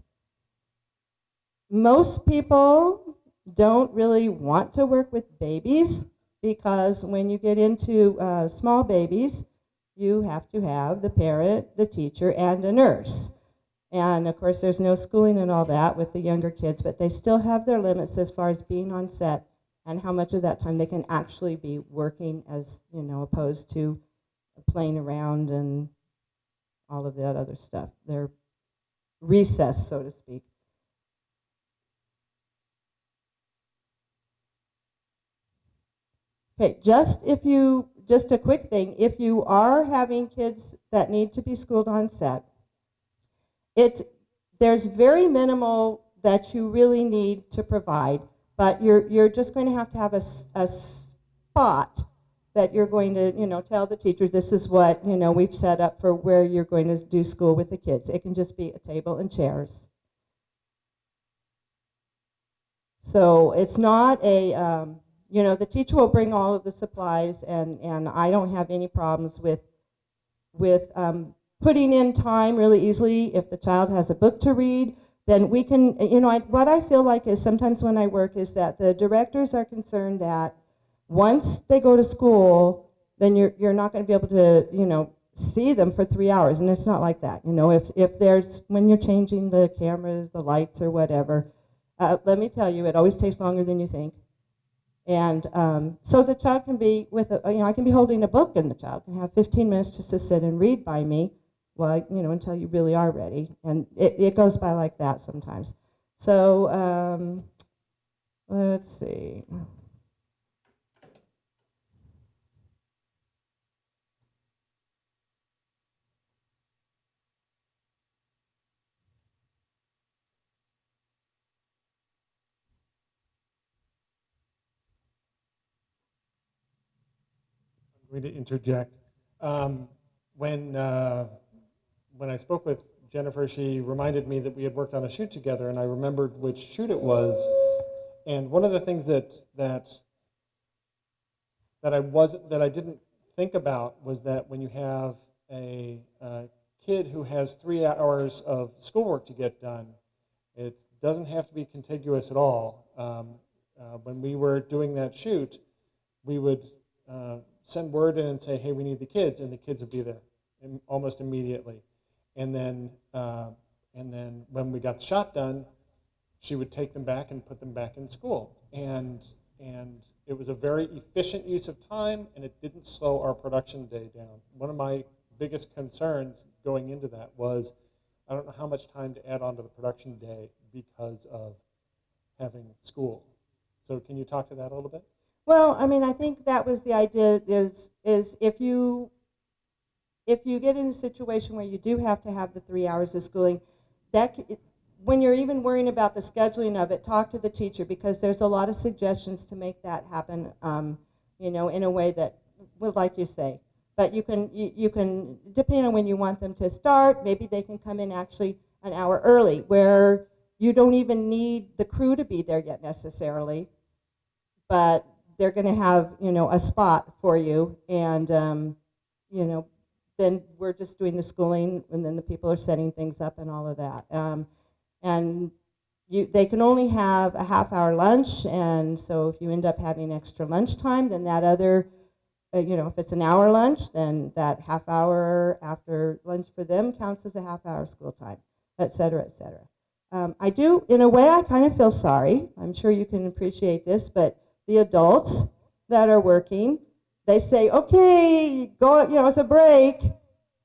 Most people don't really want to work with babies because when you get into small babies, you have to have the parent, the teacher, and a nurse. And of course, there's no schooling and all that with the younger kids, but they still have their limits as far as being on set and how much of that time they can actually be working, as opposed to playing around and all of that other stuff. They're recess, so to speak. Okay, just a quick thing, if you are having kids that need to be schooled on set, there's very minimal that you really need to provide, but you're just going to have a spot that you're going to, tell the teacher this is what, we've set up for where you're going to do school with the kids. It can just be a table and chairs. So it's not the teacher will bring all of the supplies, and I don't have any problems with putting in time really easily. If the child has a book to read, then we can, what I feel like is sometimes when I work is that the directors are concerned that once they go to school, then you're not going to be able to, see them for 3 hours, and it's not like that. If there's, when you're changing the cameras, the lights, or whatever, let me tell you, it always takes longer than you think. And so the child can be I can be holding a book, and the child can have 15 minutes just to sit and read by me, until you really are ready. And it goes by like that sometimes. So let's see. I'm going to interject. When I spoke with Jennifer, she reminded me that we had worked on a shoot together, and I remembered which shoot it was. And one of the things that I didn't think about was that when you have a kid who has 3 hours of schoolwork to get done, it doesn't have to be contiguous at all. When we were doing that shoot, we would send word in and say, hey, we need the kids, and the kids would be there almost immediately. And then when we got the shot done, she would take them back and put them back in school. And it was a very efficient use of time, and it didn't slow our production day down. One of my biggest concerns going into that was I don't know how much time to add on to the production day because of having school. So can you talk to that a little bit? Well, I think that was the idea is if you get in a situation where you do have to have the 3 hours of schooling, when you're even worrying about the scheduling of it, talk to the teacher, because there's a lot of suggestions to make that happen, in a way that, well, like you say. But you can, depending on when you want them to start, maybe they can come in actually an hour early, where you don't even need the crew to be there yet necessarily, but they're going to have, a spot for you, and, then we're just doing the schooling, and then the people are setting things up and all of that. And they can only have a half-hour lunch, and so if you end up having extra lunch time, then that other, if it's an hour lunch, then that half hour after lunch for them counts as a half-hour school time, et cetera, et cetera. I do, in a way, I kind of feel sorry. I'm sure you can appreciate this, but the adults that are working, they say, okay, go, it's a break,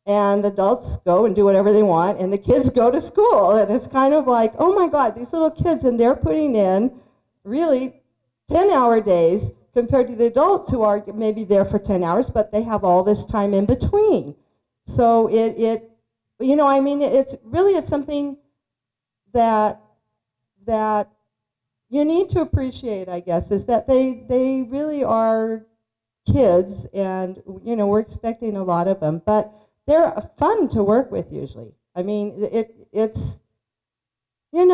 and the adults go and do whatever they want, and the kids go to school, and it's kind of like, oh my God, these little kids, and they're putting in really 10-hour days compared to the adults who are maybe there for 10 hours, but they have all this time in between. So it's really, it's something that you need to appreciate, I guess, is that they really are kids, and we're expecting a lot of them, but they're fun to work with usually. It's kind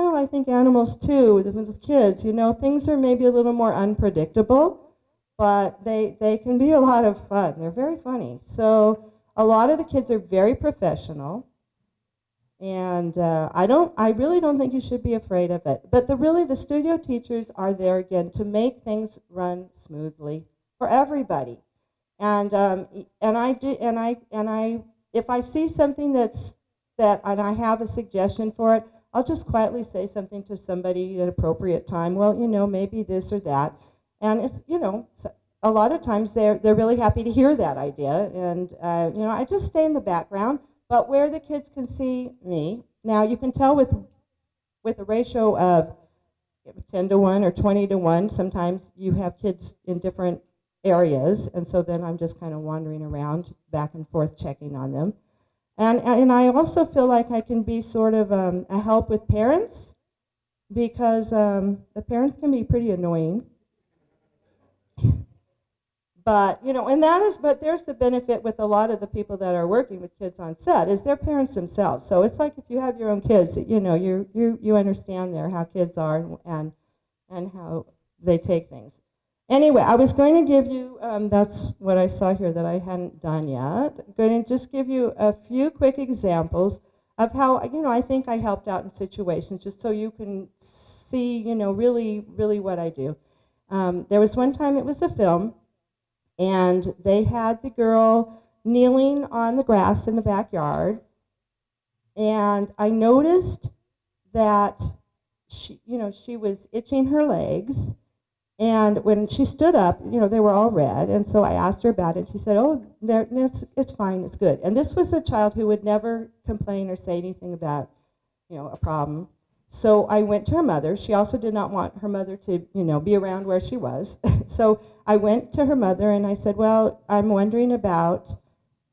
of, I think, animals too with kids. Things are maybe a little more unpredictable, but they can be a lot of fun. They're very funny. So a lot of the kids are very professional. And I really don't think you should be afraid of it. But the studio teachers are there again to make things run smoothly for everybody. And if I see something and I have a suggestion for it, I'll just quietly say something to somebody at appropriate time. Well, maybe this or that, and it's a lot of times they're really happy to hear that idea, and I just stay in the background. But where the kids can see me, now you can tell with a ratio of, 10 to 1 or 20 to 1. Sometimes you have kids in different areas, and so then I'm just kind of wandering around back and forth checking on them. And I also feel like I can be sort of a help with parents, because the parents can be pretty annoying. But, you know, and that is, but there's the benefit with a lot of the people that are working with kids on set is they're parents themselves. So it's like if you have your own kids, you know, you understand there how kids are and how they take things. Anyway, I was going to give you, that's what I saw here that I hadn't done yet. I'm going to just give you a few quick examples of how, you know, I think I helped out in situations, just so you can see, you know, really what I do. There was one time, it was a film, and they had the girl kneeling on the grass in the backyard, and I noticed that she was itching her legs, and when she stood up, you know, they were all red, and so I asked her about it, and she said, oh, it's fine, it's good. And this was a child who would never complain or say anything about, you know, a problem. So I went to her mother. She also did not want her mother to, you know, be around where she was. So I went to her mother and I said, well, I'm wondering about,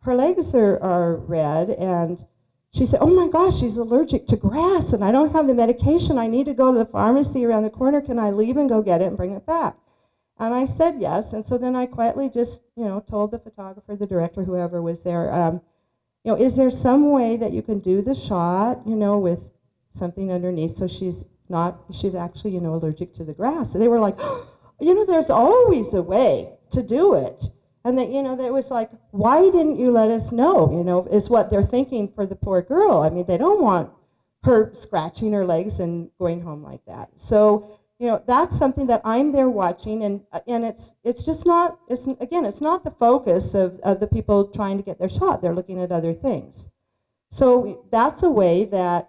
her legs are red. And she said, oh my gosh, she's allergic to grass and I don't have the medication. I need to go to the pharmacy around the corner. Can I leave and go get it and bring it back? And I said yes. And so then I quietly just, you know, told the photographer, the director, whoever was there, you know, is there some way that you can do the shot, you know, with something underneath, so she's actually, you know, allergic to the grass. So they were like, oh, you know, there's always a way to do it. And that, you know, that was like, why didn't you let us know, you know, is what they're thinking for the poor girl. I mean, they don't want her scratching her legs and going home like that. So, you know, that's something that I'm there watching, and it's just not, it's not the focus of the people trying to get their shot. They're looking at other things. So that's a way that,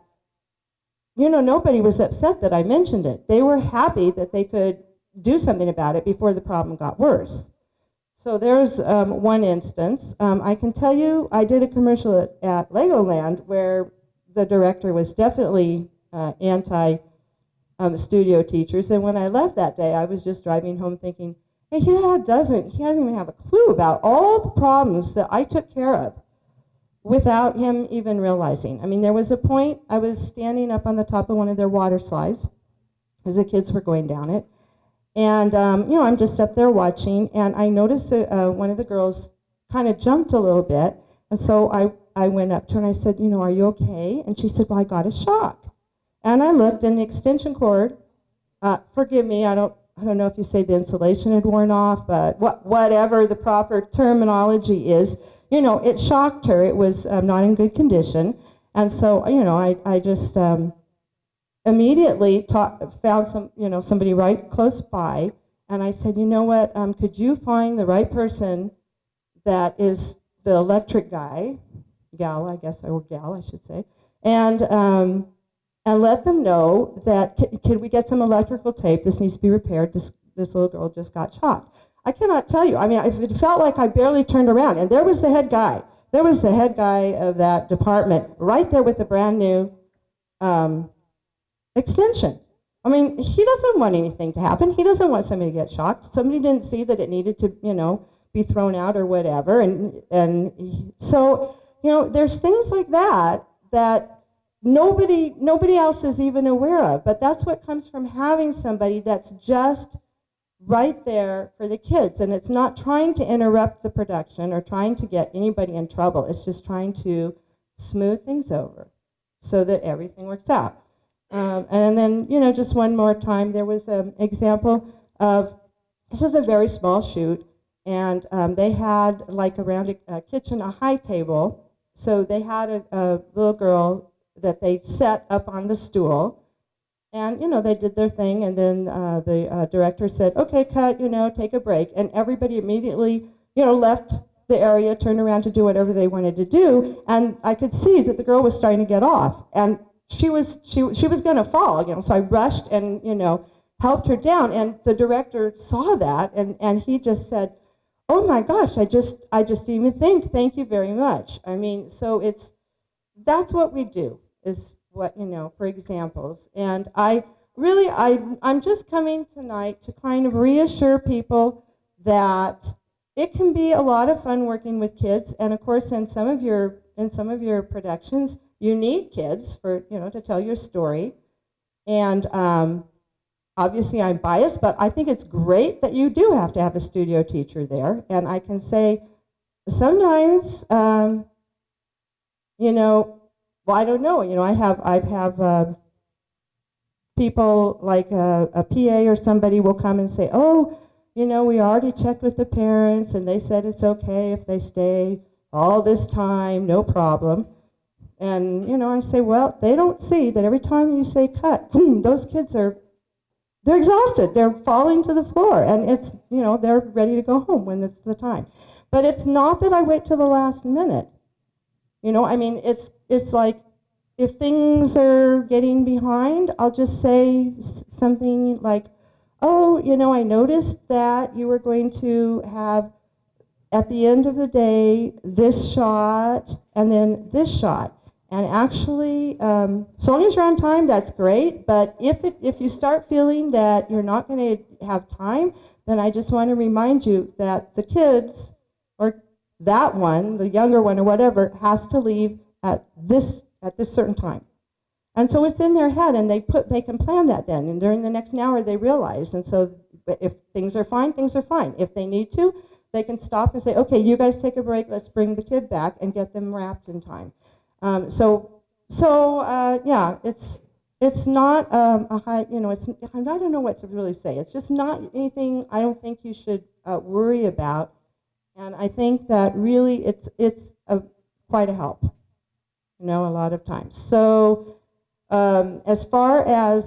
you know, nobody was upset that I mentioned it. They were happy that they could do something about it before the problem got worse. So there's one instance. I can tell you, I did a commercial at Legoland where the director was definitely anti-studio teachers. And when I left that day, I was just driving home thinking, hey, he doesn't even have a clue about all the problems that I took care of without him even realizing. I mean, there was a point, I was standing up on the top of one of their water slides as the kids were going down it. And, you know, I'm just up there watching, and I noticed one of the girls kind of jumped a little bit. And so I went up to her and I said, you know, are you okay? And she said, well, I got a shock. And I looked, and the extension cord, forgive me, I don't know if you say the insulation had worn off, but whatever the proper terminology is, you know, it shocked her. It was not in good condition. And so, you know, I just immediately found somebody right close by, and I said, you know what, could you find the right person that is the electric gal, I should say, and let them know that, can we get some electrical tape? This needs to be repaired. This little girl just got shocked. I cannot tell you. I mean, it felt like I barely turned around, and there was the head guy. There was the head guy of that department right there with the brand new extension. I mean, he doesn't want anything to happen. He doesn't want somebody to get shocked. Somebody didn't see that it needed to, you know, be thrown out or whatever. And so, you know, there's things like that nobody else is even aware of. But that's what comes from having somebody that's just right there for the kids. And it's not trying to interrupt the production or trying to get anybody in trouble. It's just trying to smooth things over so that everything works out. And then, you know, just one more time, there was an example of, this was a very small shoot, and they had, like, around a kitchen, a high table. So they had a little girl that they set up on the stool, and, you know, they did their thing, and then the director said, okay, cut, you know, take a break. And everybody immediately, you know, left the area, turned around to do whatever they wanted to do, and I could see that the girl was starting to get off. And she was going to fall, you know, so I rushed and, you know, helped her down, and the director saw that, and he just said, oh my gosh, I just didn't even think, thank you very much. I mean, so that's what we do, is what, you know, for examples. And I really, I'm just coming tonight to kind of reassure people that it can be a lot of fun working with kids, and of course, in some of your productions, you need kids for to tell your story. And obviously, I'm biased, but I think it's great that you do have to have a studio teacher there. And I can say sometimes, well, I don't know. I've have people like a PA or somebody will come and say, oh, we already checked with the parents and they said it's okay if they stay all this time, no problem. And, I say, well, they don't see that every time you say cut, boom, those kids they're exhausted. They're falling to the floor. And it's, they're ready to go home when it's the time. But it's not that I wait till the last minute. It's like, if things are getting behind, I'll just say something like, oh, I noticed that you were going to have, at the end of the day, this shot and then this shot. And actually, so long as you're on time, that's great. But if you start feeling that you're not going to have time, then I just want to remind you that the kids, or that one, the younger one or whatever, has to leave at this certain time. And so it's in their head, and they can plan that then. And during the next hour, they realize. And so if things are fine, things are fine. If they need to, they can stop and say, okay, you guys take a break. Let's bring the kid back and get them wrapped in time. Yeah, it's not a high. I don't know what to really say. It's just not anything I don't think you should worry about. And I think that really it's quite a help. A lot of times. So as far as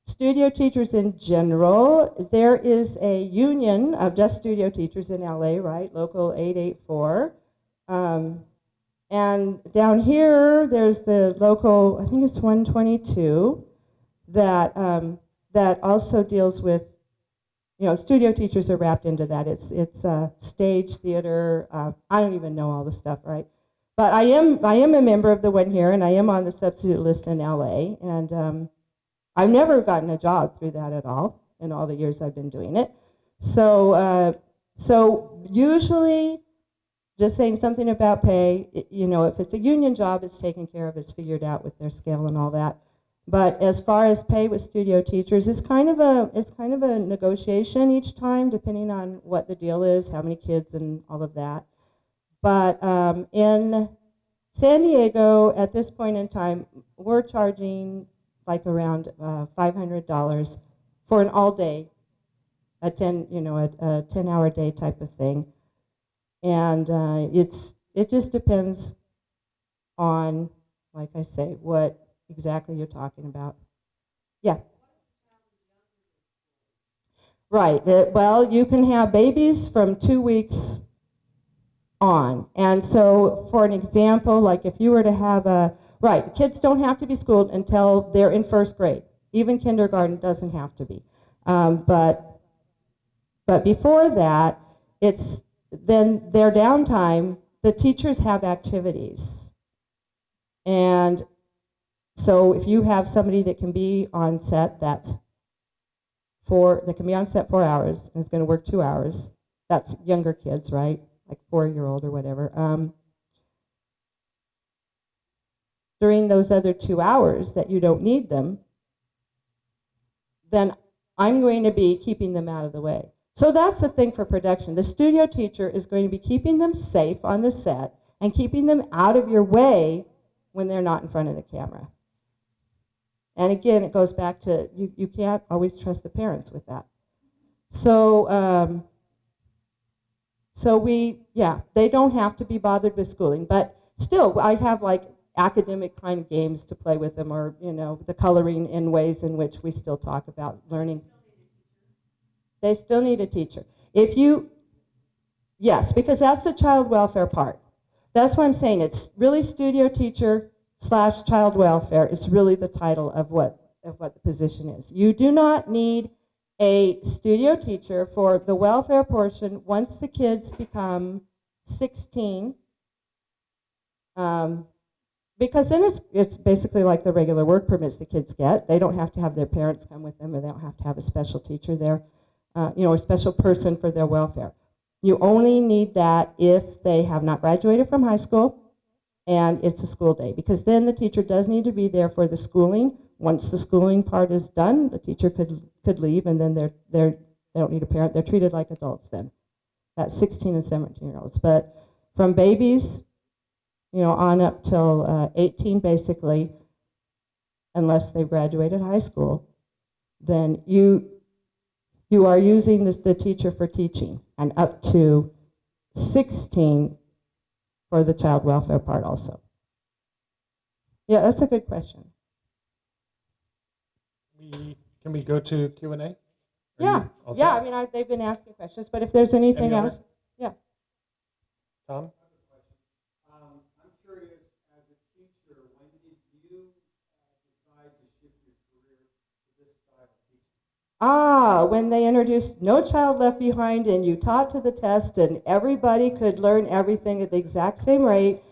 studio teachers in general, there is a union of just studio teachers in LA, right? Local 884. And down here, there's the local, I think it's 122, that also deals with, studio teachers are wrapped into that. It's stage, theater, I don't even know all the stuff, right? But I am a member of the one here, and I am on the substitute list in LA, and I've never gotten a job through that at all in all the years I've been doing it. So usually, just saying something about pay, if it's a union job, it's taken care of, it's figured out with their scale and all that. But as far as pay with studio teachers, it's kind of a negotiation each time, depending on what the deal is, how many kids, and all of that. But in San Diego, at this point in time, we're charging like around $500 for an all-day, a 10-hour day type of thing, and it just depends on, like I say, what exactly you're talking about. Yeah. Right. Well, you can have babies from 2 weeks on. And so, for an example, like if you were to have kids don't have to be schooled until they're in first grade. Even kindergarten doesn't have to be. But before that, it's then their downtime, the teachers have activities. And so if you have somebody that can be on set, that can be on set 4 hours and is going to work 2 hours, that's younger kids, right? Like 4-year-old or whatever. During those other 2 hours that you don't need them, then I'm going to be keeping them out of the way. So that's the thing for production. The studio teacher is going to be keeping them safe on the set and keeping them out of your way when they're not in front of the camera. And again, it goes back to you can't always trust the parents with that. So they don't have to be bothered with schooling. But still, I have like academic kind of games to play with them, or the coloring in ways in which we still talk about learning. They still need a teacher. Yes, because that's the child welfare part. That's why I'm saying it's really studio teacher / child welfare is really the title of what the position is. You do not need a studio teacher for the welfare portion once the kids become 16. because then it's basically like the regular work permits the kids get. They don't have to have their parents come with them, and they don't have to have a special teacher there, a special person for their welfare. You only need that if they have not graduated from high school and it's a school day, because then the teacher does need to be there for the schooling. Once the schooling part is done, the teacher could leave, and then they don't need a parent. They're treated like adults then. That's 16 and 17-year-olds. But from babies, on up till 18, basically, unless they've graduated high school, then you are using the teacher for teaching, and up to 16 for the child welfare part also. Yeah, that's a good question. Can we go to Q&A? Yeah, I mean, they've been asking questions, but if there's anything Any else, other? yeah. Tom? I'm curious, as a teacher, when did you decide to shift your career to this style of teaching? When they introduced No Child Left Behind, and you taught to the test, and everybody could learn everything at the exact same rate.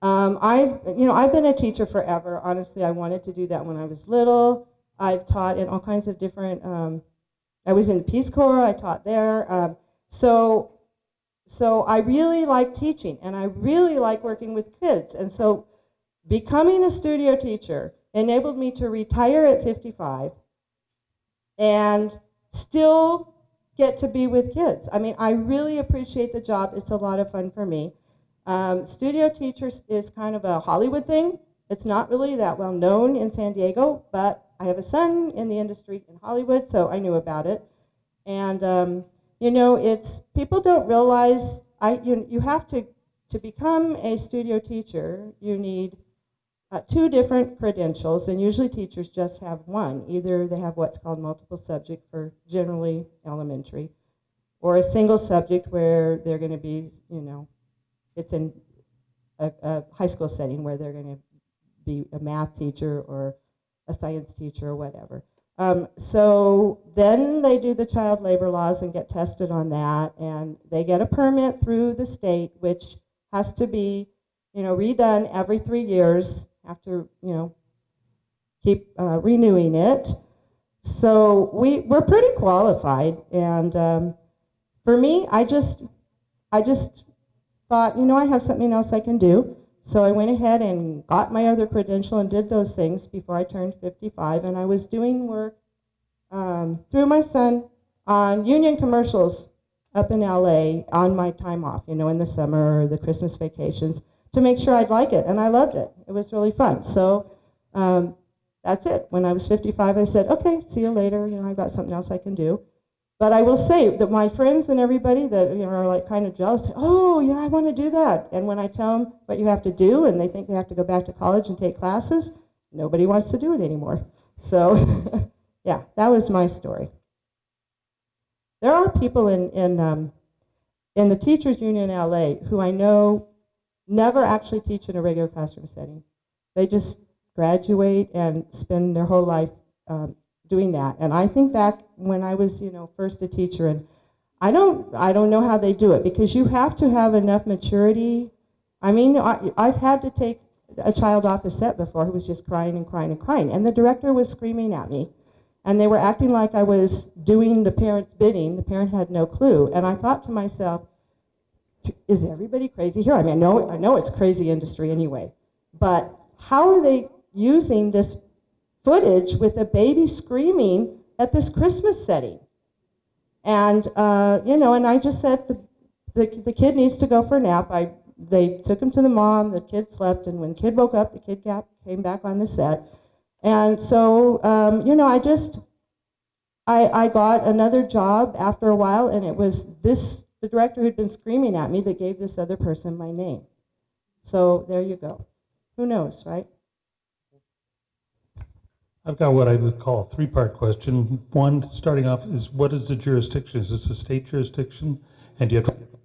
I've been a teacher forever. Honestly, I wanted to do that when I was little. I've taught in all kinds of different. I was in the Peace Corps. I taught there. So I really like teaching, and I really like working with kids. And so becoming a studio teacher enabled me to retire at 55 and still get to be with kids. I mean, I really appreciate the job. It's a lot of fun for me. Studio teachers is kind of a Hollywood thing. It's not really that well known in San Diego, but I have a son in the industry in Hollywood, so I knew about it. And it's people don't realize you have to become a studio teacher. You need 2 different credentials, and usually teachers just have one. Either they have what's called multiple subject for generally elementary, or a single subject where they're going to be, it's in a high school setting where they're going to be a math teacher or a science teacher or whatever. So then they do the child labor laws and get tested on that, and they get a permit through the state, which has to be, redone every 3 years. Have to, keep renewing it. So we're pretty qualified, and for me, I just thought, I have something else I can do. So I went ahead and got my other credential and did those things before I turned 55, and I was doing work through my son on union commercials up in LA on my time off, in the summer or the Christmas vacations, to make sure I'd like it, and I loved it. It was really fun. So that's it. When I was 55, I said, okay, see you later. I've got something else I can do. But I will say that my friends and everybody that are like kind of jealous, say, oh, yeah, I want to do that. And when I tell them what you have to do, and they think they have to go back to college and take classes, nobody wants to do it anymore. So, yeah, that was my story. There are people in the teachers union in LA who I know never actually teach in a regular classroom setting. They just graduate and spend their whole life doing that. And I think back when I was, first a teacher, and I don't know how they do it, because you have to have enough maturity. I mean, I've had to take a child off a set before who was just crying and crying and crying, and the director was screaming at me, and they were acting like I was doing the parent's bidding. The parent had no clue, and I thought to myself, is everybody crazy here? I mean, I know it's crazy industry anyway, but how are they using this footage with a baby screaming at this Christmas setting? And and I just said the kid needs to go for a nap. They took him to the mom. The kid slept, and when the kid woke up, the kid came back on the set. And so I got another job after a while, and it was the director who'd been screaming at me that gave this other person my name. So there you go. Who knows, right? I've got what I would call a 3-part question. One, starting off, is what is the jurisdiction? Is this a state jurisdiction? And do you have to get what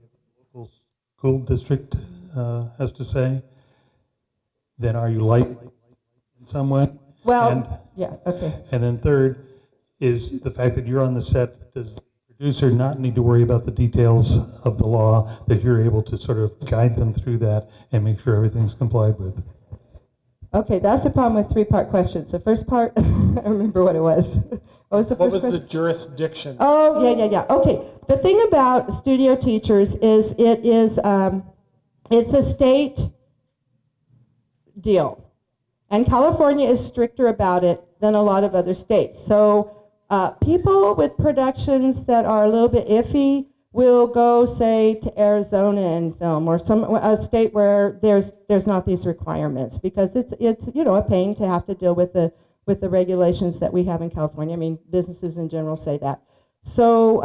the local school district has to say? Then are you licensed in some way? Well, yeah, okay. And then third is the fact that you're on the set. Does the producer not need to worry about the details of the law, that you're able to sort of guide them through that and make sure everything's complied with? Okay, that's the problem with three-part questions. The first part, I remember what it was. What was the What first was the question? jurisdiction? Oh, yeah. Okay. The thing about studio teachers is it's a state deal. And California is stricter about it than a lot of other states. So people with productions that are a little bit iffy will go, say, to Arizona and film, or a state where there's not these requirements, because it's a pain to have to deal with the regulations that we have in California. I mean, businesses in general say that. So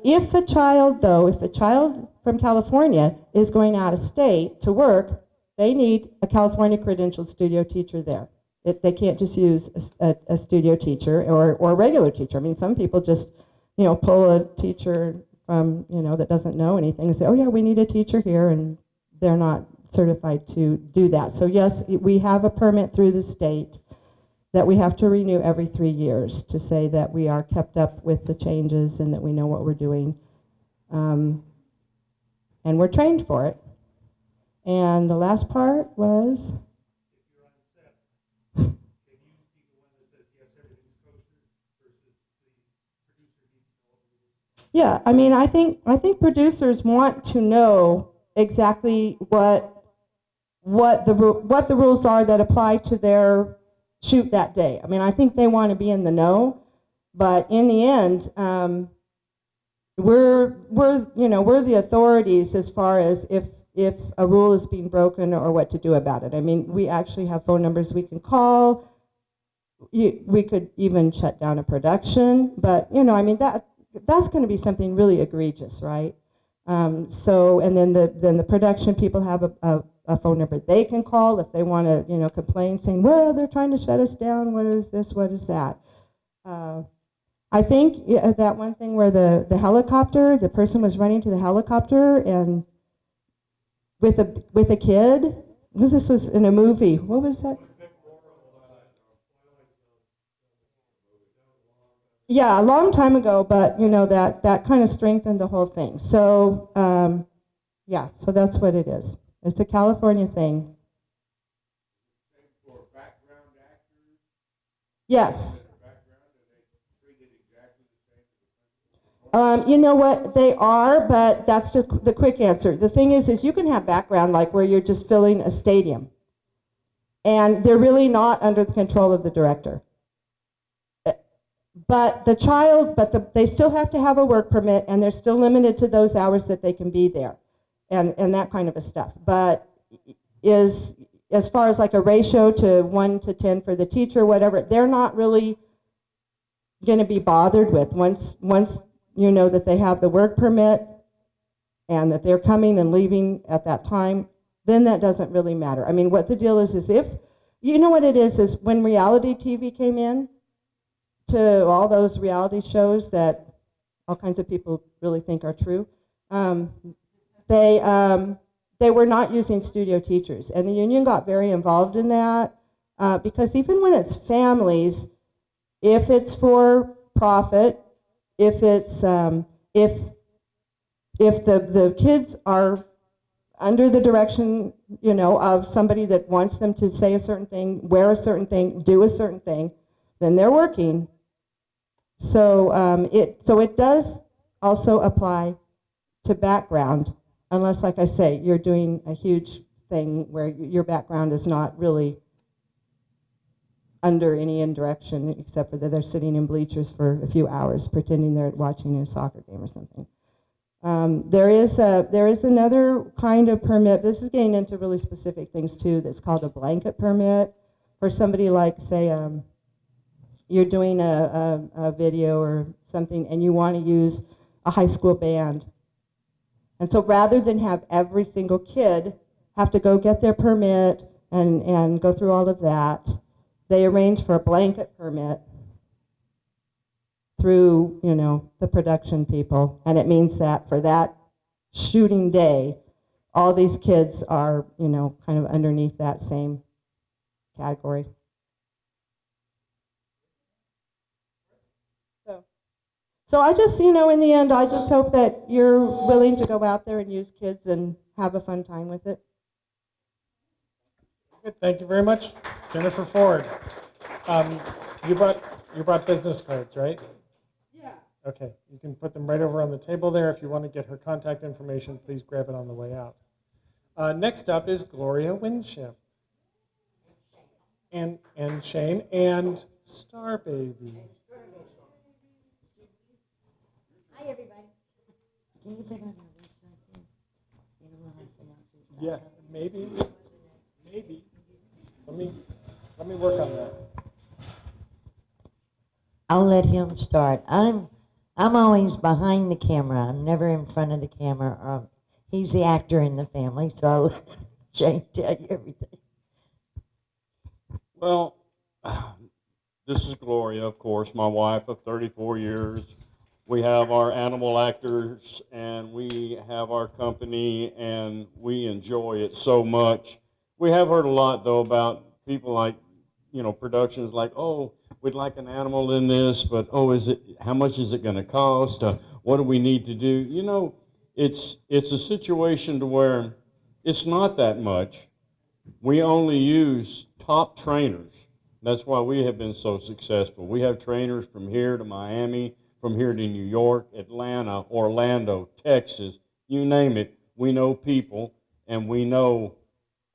if a child from California is going out of state to work, they need a California credentialed studio teacher there. They can't just use a studio teacher or a regular teacher. I mean, some people just pull a teacher from, that doesn't know anything and say, oh yeah, we need a teacher here, and they're not certified to do that. So yes, we have a permit through the state that we have to renew every 3 years to say that we are kept up with the changes and that we know what we're doing. And we're trained for it. And the last part was? Yeah, I mean, I think producers want to know exactly what the rules are that apply to their shoot that day. I mean, I think they want to be in the know, but in the end, we're the authorities as far as if a rule is being broken or what to do about it. I mean, we actually have phone numbers we can call. We could even shut down a production, but I mean that's going to be something really egregious, right? And then the production people have a phone number they can call if they want to complain, saying, well, they're trying to shut us down. What is this? What is that? I think that one thing where the helicopter, the person was running to the helicopter and with a kid. This was in a movie. What was that? Yeah, a long time ago, but that kind of strengthened the whole thing. So yeah, so that's what it is. It's a California thing. Yes. You know what, they are, but that's the quick answer. The thing is you can have background like where you're just filling a stadium, and they're really not under the control of the director. But they still have to have a work permit, and they're still limited to those hours that they can be there, and that kind of a stuff. But as far as like a ratio to 1 to 10 for the teacher, whatever, they're not really going to be bothered with once that they have the work permit and that they're coming and leaving at that time, then that doesn't really matter. I mean, what the deal is if, what it is when reality TV came in to all those reality shows that all kinds of people really think are true, they were not using studio teachers. And the union got very involved in that because even when it's families, if it's for profit, if it's if the kids are under the direction of somebody that wants them to say a certain thing, wear a certain thing, do a certain thing, then they're working. So it does also apply to background, unless, like I say, you're doing a huge thing where your background is not really under any indirection, except for that they're sitting in bleachers for a few hours pretending they're watching a soccer game or something. There is another kind of permit. This is getting into really specific things too. That's called a blanket permit for somebody like, say, you're doing a video or something and you want to use a high school band. And so rather than have every single kid have to go get their permit and go through all of that, they arrange for a blanket permit through, the production people. And it means that for that shooting day, all these kids are, kind of underneath that same category. So I just, in the end, I just hope that you're willing to go out there and use kids and have a fun time with it. Good, thank you very much, Jennifer Ford. You brought business cards, right? Yeah. Okay, you can put them right over on the table there. If you want to get her contact information, please grab it on the way out. Next up is Gloria Winship. And Shane and Star Baby. Hi, everybody. Can you put on our website there? You know, we'll have to announce it. Yeah, maybe. Let me work on that. I'll let him start. I'm always behind the camera. I'm never in front of the camera. He's the actor in the family, so I'll let Shane tell you everything. Well, this is Gloria, of course, my wife of 34 years. We have our animal actors, and we have our company, and we enjoy it so much. We have heard a lot, though, about people like, productions like, oh, we'd like an animal in this, but, oh, how much is it going to cost? What do we need to do? It's a situation to where it's not that much. We only use top trainers. That's why we have been so successful. We have trainers from here to Miami, from here to New York, Atlanta, Orlando, Texas, you name it. We know people, and we know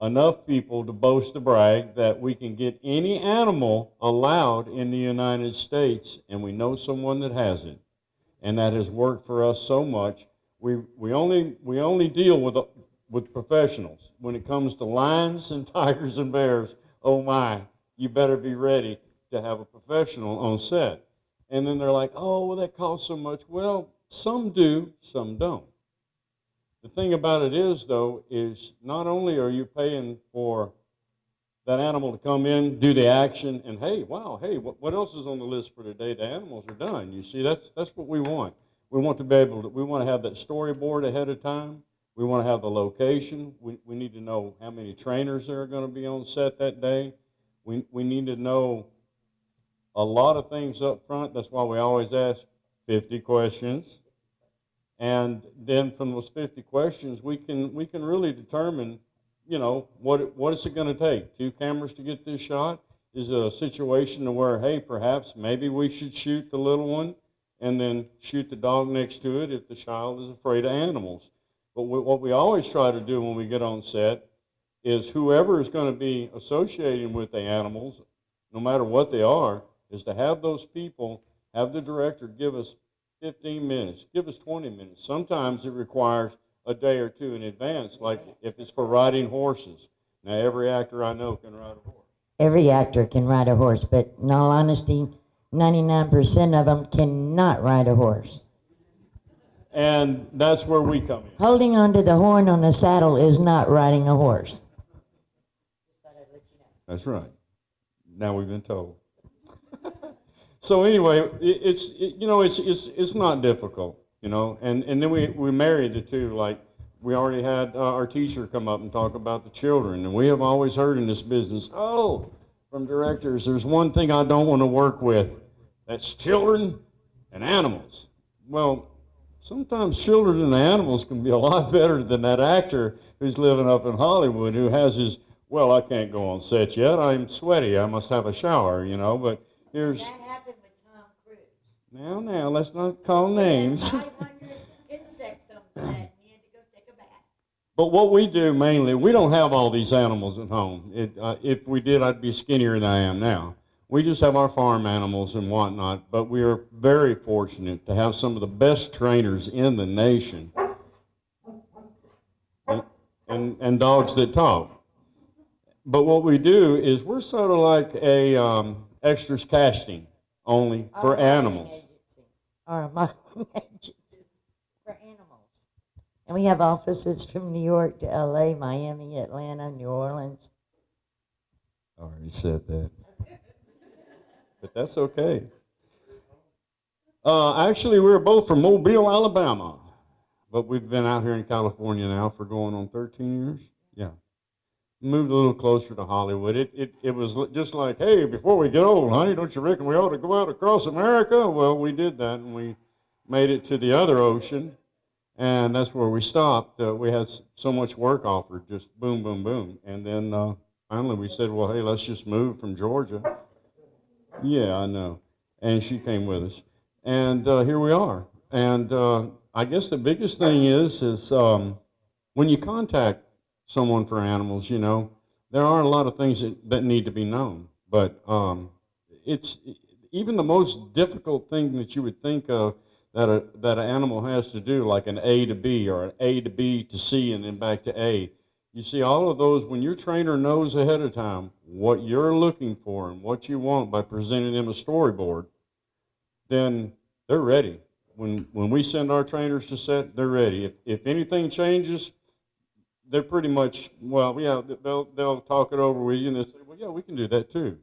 enough people to boast to brag that we can get any animal allowed in the United States, and we know someone that has it. And that has worked for us so much. We only deal with professionals. When it comes to lions and tigers and bears, oh my, you better be ready to have a professional on set. And then they're like, oh, well, that costs so much. Well, some do, some don't. The thing about it is, though, is not only are you paying for that animal to come in, do the action, and hey, wow, hey, what else is on the list for today? The animals are done. You see, that's what we want. We want to be able to, we want to have that storyboard ahead of time. We want to have the location. We need to know how many trainers there are going to be on set that day. We need to know a lot of things up front. That's why we always ask 50 questions. And then from those 50 questions, we can really determine, what is it going to take? 2 cameras to get this shot? Is it a situation to where, hey, perhaps maybe we should shoot the little one and then shoot the dog next to it if the child is afraid of animals? But what we always try to do when we get on set is whoever is going to be associating with the animals, no matter what they are, is to have those people, have the director give us 15 minutes, give us 20 minutes. Sometimes it requires a day or two in advance, like if it's for riding horses. Now, every actor I know can ride a horse. Every actor can ride a horse, but in all honesty, 99% of them cannot ride a horse. And that's where we come in. Holding onto the horn on the saddle is not riding a horse. That's right. Now we've been told. So anyway, it's not difficult, and then we married the two. Like, we already had our teacher come up and talk about the children, and we have always heard in this business, from directors, there's one thing I don't want to work with. That's children and animals. Well, sometimes children and animals can be a lot better than that actor who's living up in Hollywood who has his, well, I can't go on set yet. I'm sweaty. I must have a shower, but here's... That happened with Tom Cruise. Now, let's not call names. 500 insects on set, and he had to go take a bath. But what we do mainly, we don't have all these animals at home. If we did, I'd be skinnier than I am now. We just have our farm animals and whatnot, but we are very fortunate to have some of the best trainers in the nation and dogs that talk. But what we do is we're sort of like a extras casting only for animals. Or a marketing agency for animals. And we have offices from New York to LA, Miami, Atlanta, New Orleans. I already said that. But that's okay. Actually, we're both from Mobile, Alabama. But we've been out here in California now for going on 13 years. Yeah. Moved a little closer to Hollywood. It was just like, hey, before we get old, honey, don't you reckon we ought to go out across America? Well, we did that, and we made it to the other ocean, and that's where we stopped. We had so much work offered, just boom, boom, boom. And then finally we said, well, hey, let's just move from Georgia. Yeah, I know. And she came with us. And here we are. And I guess the biggest thing is when you contact someone for animals, you know, there are a lot of things that need to be known. But it's even the most difficult thing that you would think of that an animal has to do, like an A to B or an A to B to C and then back to A. You see, all of those, when your trainer knows ahead of time what you're looking for and what you want by presenting them a storyboard, then they're ready. When we send our trainers to set, they're ready. If anything changes, they're pretty much, well, yeah, they'll talk it over with you and they'll say, well, yeah, we can do that too.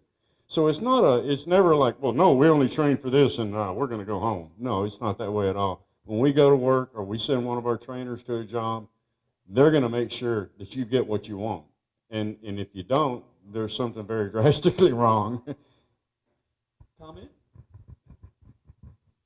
So it's never like, well, no, we only train for this and we're going to go home. No, it's not that way at all. When we go to work or we send one of our trainers to a job, they're going to make sure that you get what you want. And if you don't, there's something very drastically wrong. Comment?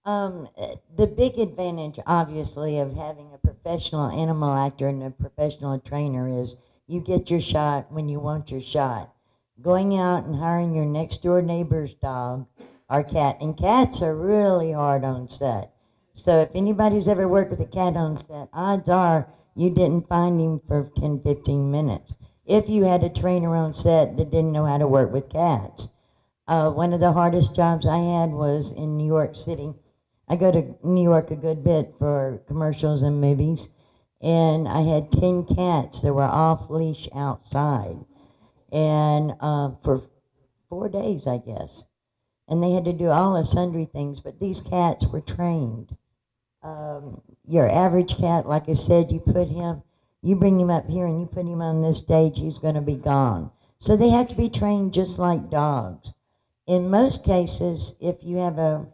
The big advantage, obviously, of having a professional animal actor and a professional trainer is you get your shot when you want your shot. Going out and hiring your next door neighbor's dog or cat, and cats are really hard on set. So if anybody's ever worked with a cat on set, odds are you didn't find him for 10, 15 minutes. If you had a trainer on set that didn't know how to work with cats. One of the hardest jobs I had was in New York City. I go to New York a good bit for commercials and movies, and I had 10 cats that were off leash outside, and for 4 days, I guess. And they had to do all the sundry things, but these cats were trained. Your average cat, like I said, you bring him up here and you put him on this stage, he's going to be gone. So they have to be trained just like dogs. In most cases, if you have a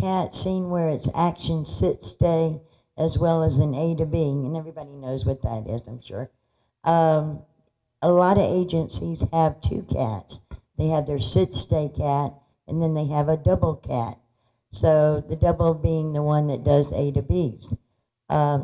cat scene where it's action, sit, stay, as well as an A to B, and everybody knows what that is, I'm sure. A lot of agencies have 2 cats. They have their sit, stay cat, and then they have a double cat. So the double being the one that does A to Bs.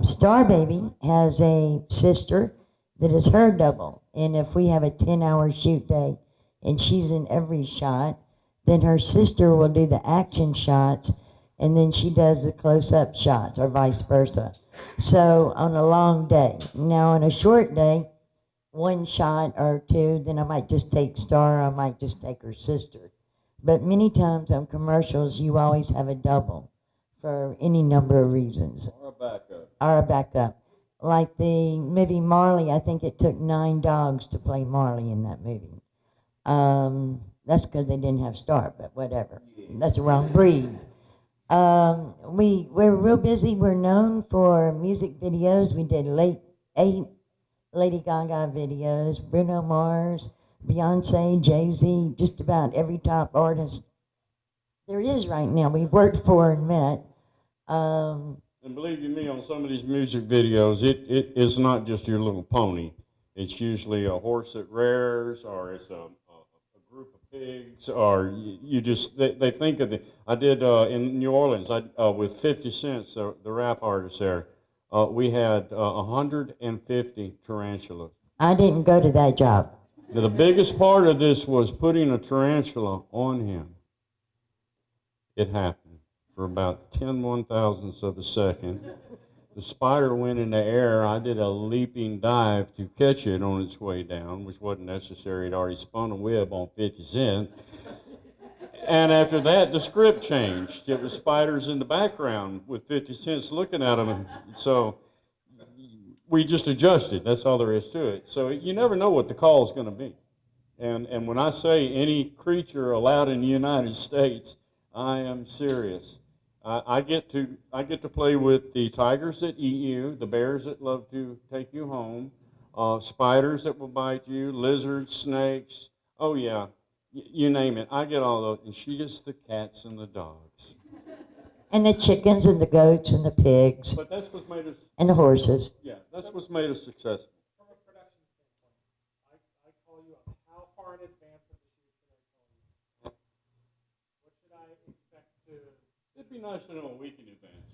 Star Baby has a sister that is her double, and if we have a 10-hour shoot day and she's in every shot, then her sister will do the action shots, and then she does the close-up shots, or vice versa. So on a long day. Now on a short day, 1 shot or 2, then I might just take Star, I might just take her sister. But many times on commercials, you always have a double for any number of reasons. Or a backup. Or a backup. Like the movie Marley, I think it took 9 dogs to play Marley in that movie. That's because they didn't have Star, but whatever. That's the wrong breed. We're real busy. We're known for music videos. We did 8 Lady Gaga videos, Bruno Mars, Beyonce, Jay-Z, just about every top artist there is right now. We've worked for and met. And believe you me, on some of these music videos, it is not just your little pony. It's usually a horse that rears, or it's a group of pigs, or they think of it. I did in New Orleans with 50 Cent, the rap artist there. We had 150 tarantulas. I didn't go to that job. Now, the biggest part of this was putting a tarantula on him. It happened for about 10/1000ths of a second. The spider went in the air. I did a leaping dive to catch it on its way down, which wasn't necessary. It already spun a web on 50 Cent. And after that, the script changed. It was spiders in the background with 50 Cents looking at them. So we just adjusted. That's all there is to it. So you never know what the call is going to be. And when I say any creature allowed in the United States, I am serious. I get to play with the tigers that eat you, the bears that love to take you home, spiders that will bite you, lizards, snakes. Oh yeah, you name it. I get all those, and she gets the cats and the dogs. And the chickens and the goats and the pigs. But that's what's made us. And the horses. Yeah, that's what's made us successful. From a production standpoint, I call you up. How far in advance of the shoot should I call you? What should I expect to? It'd be nice to know a week in advance.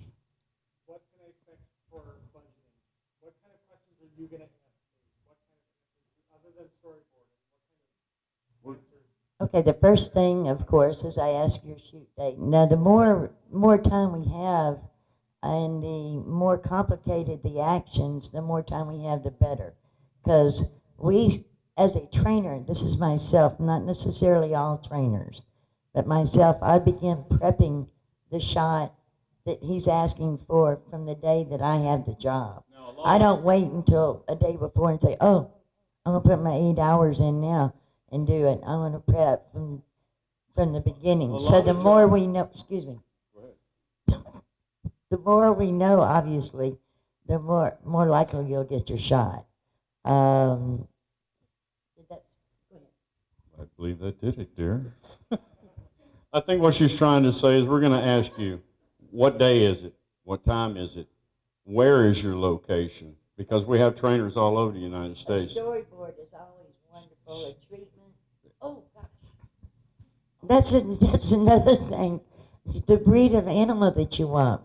What can I expect for budgeting? What kind of questions are you going to ask me? What kind of questions, other than storyboarding, Okay, the first thing, of course, is I ask your shoot date. Now, the more time we have, and the more complicated the actions, the more time we have, the better. Because we, as a trainer, this is myself, not necessarily all trainers, but myself, I begin prepping the shot that he's asking for from the day that I have the job. I don't wait until a day before and say, oh, I'm going to put my 8 hours in now and do it. I'm going to prep from the beginning. So the more we know, excuse me, the more we know, obviously, the more likely you'll get your shot. Go ahead. I believe that did it, dear. I think what she's trying to say is we're going to ask you, what day is it? What time is it? Where is your location? Because we have trainers all over the United States. A storyboard is always wonderful. A treatment. Oh, gosh. That's another thing. It's the breed of animal that you want.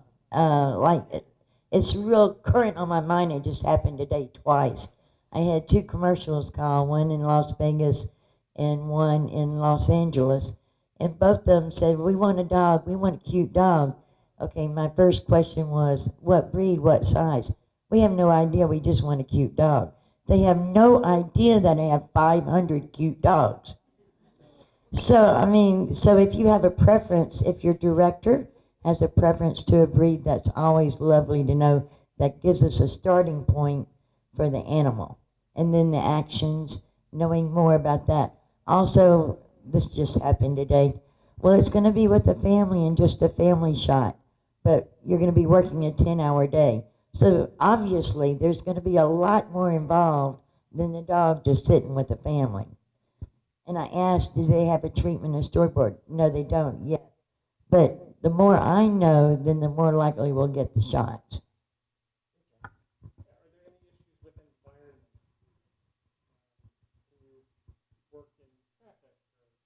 It's real current on my mind. It just happened today twice. I had 2 commercials call, one in Las Vegas and one in Los Angeles. And both of them said, we want a dog, we want a cute dog. Okay, my first question was, what breed, what size? We have no idea, we just want a cute dog. They have no idea that I have 500 cute dogs. So if you have a preference, if your director has a preference to a breed, that's always lovely to know. That gives us a starting point for the animal. And then the actions, knowing more about that. Also, this just happened today. Well, it's going to be with the family and just a family shot, but you're going to be working a 10-hour day. So obviously, there's going to be a lot more involved than the dog just sitting with the family. And I asked, do they have a treatment and storyboard? No, they don't yet. But the more I know, then the more likely we'll get the shots.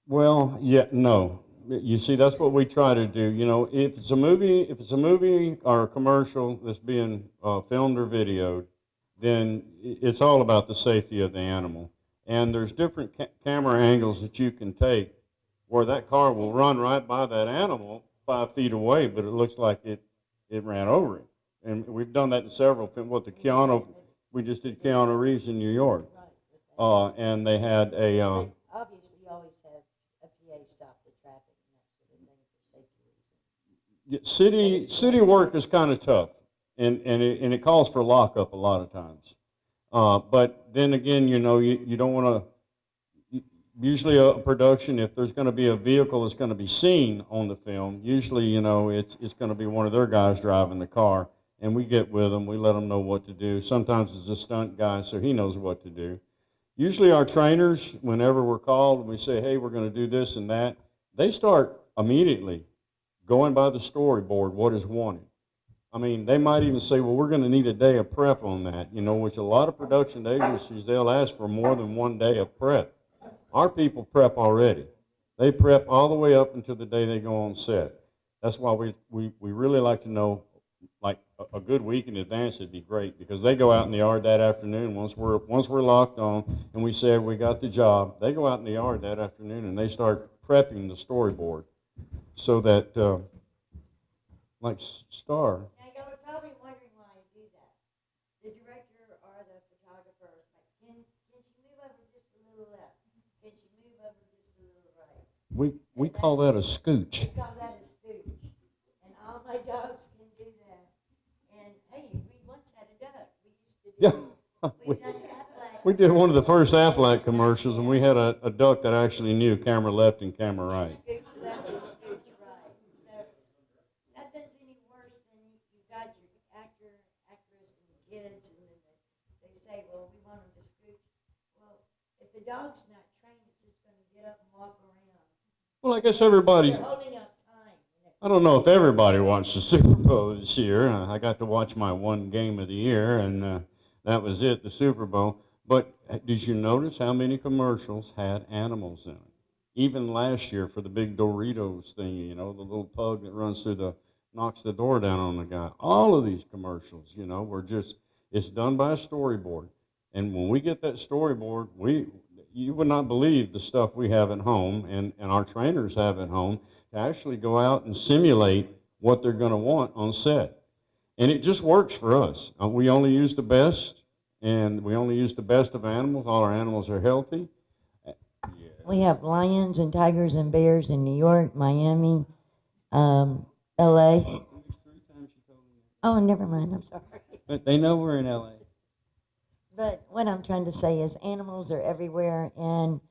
Well, yeah, no. You see, that's what we try to do. You know, if it's a movie or a commercial that's being filmed or videoed, then it's all about the safety of the animal. And there's different camera angles that you can take where that car will run right by that animal 5 feet away, but it looks like it ran over it. And we've done that in several films. We just did Keanu Reeves in New York. And they had a... Obviously, you always have a PA stop the traffic and that sort of thing for safety reasons. City work is kind of tough, and it calls for lockup a lot of times. But then again, you know, you don't want to, usually a production, if there's going to be a vehicle that's going to be seen on the film, usually, you know, it's going to be one of their guys driving the car, and we get with them, we let them know what to do. Sometimes it's a stunt guy, so he knows what to do. Usually our trainers, whenever we're called and we say, hey, we're going to do this and that, they start immediately going by the storyboard, what is wanted. I mean, they might even say, well, we're going to need a day of prep on that, you know, which a lot of production agencies, they'll ask for more than 1 day of prep. Our people prep already. They prep all the way up until the day they go on set. That's why we really like to know, like a good week in advance would be great, because they go out in the yard that afternoon once we're locked on and we said we got the job. They go out in the yard that afternoon and they start prepping the storyboard so that, like Star. Now, y'all are probably wondering why I do that. The director or the photographer is like, can she move over just a little left? Can she move over just a little right? We call that a scooch. We call that a stooge. And all my dogs can do that. And hey, we once had a duck. We used to do We done Aflac. we did one of the first Aflac commercials, and we had a duck that actually knew camera left and camera right. Scooch left and scooch right. So nothing's any worse than you got your actor, actress, and kids, and then they say, well, we want them to scooch. Well, if the dog's not trained, it's just going to get up and walk around. Well, I guess everybody's... They're holding up time. I don't know if everybody watched the Super Bowl this year. I got to watch my one game of the year, and that was it, the Super Bowl. But did you notice how many commercials had animals in it? Even last year for the big Doritos thing, you know, the little pug that runs through knocks the door down on the guy. All of these commercials, you know, it's done by a storyboard. And when we get that storyboard, you would not believe the stuff we have at home and our trainers have at home to actually go out and simulate what they're going to want on set. And it just works for us. We only use the best, and we only use the best of animals. All our animals are healthy. We have lions and tigers and bears in New York, Miami, LA. Oh, never mind, I'm sorry. But they know we're in LA. But what I'm trying to say is animals are everywhere, and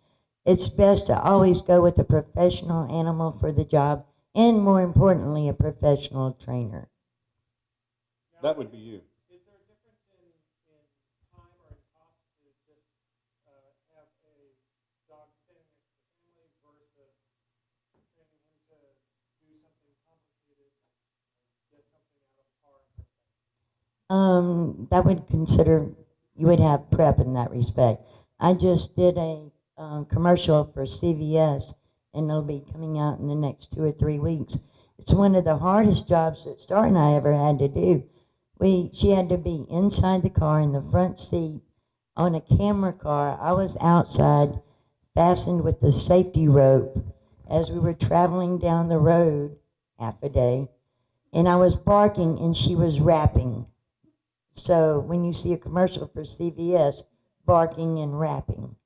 it's best to always go with a professional animal for the job, and more importantly, a professional trainer. That would be you. Is there a difference in time or in cost to just have a dog standing next to the family versus training him to do something complicated, get something out of a car? That would consider, you would have prep in that respect. I just did a commercial for CVS, and it'll be coming out in the next 2 or 3 weeks. It's one of the hardest jobs that Star and I ever had to do. She had to be inside the car in the front seat on a camera car. I was outside, fastened with the safety rope as we were traveling down the road half a day, and I was barking and she was rapping. So when you see a commercial for CVS, barking and rapping.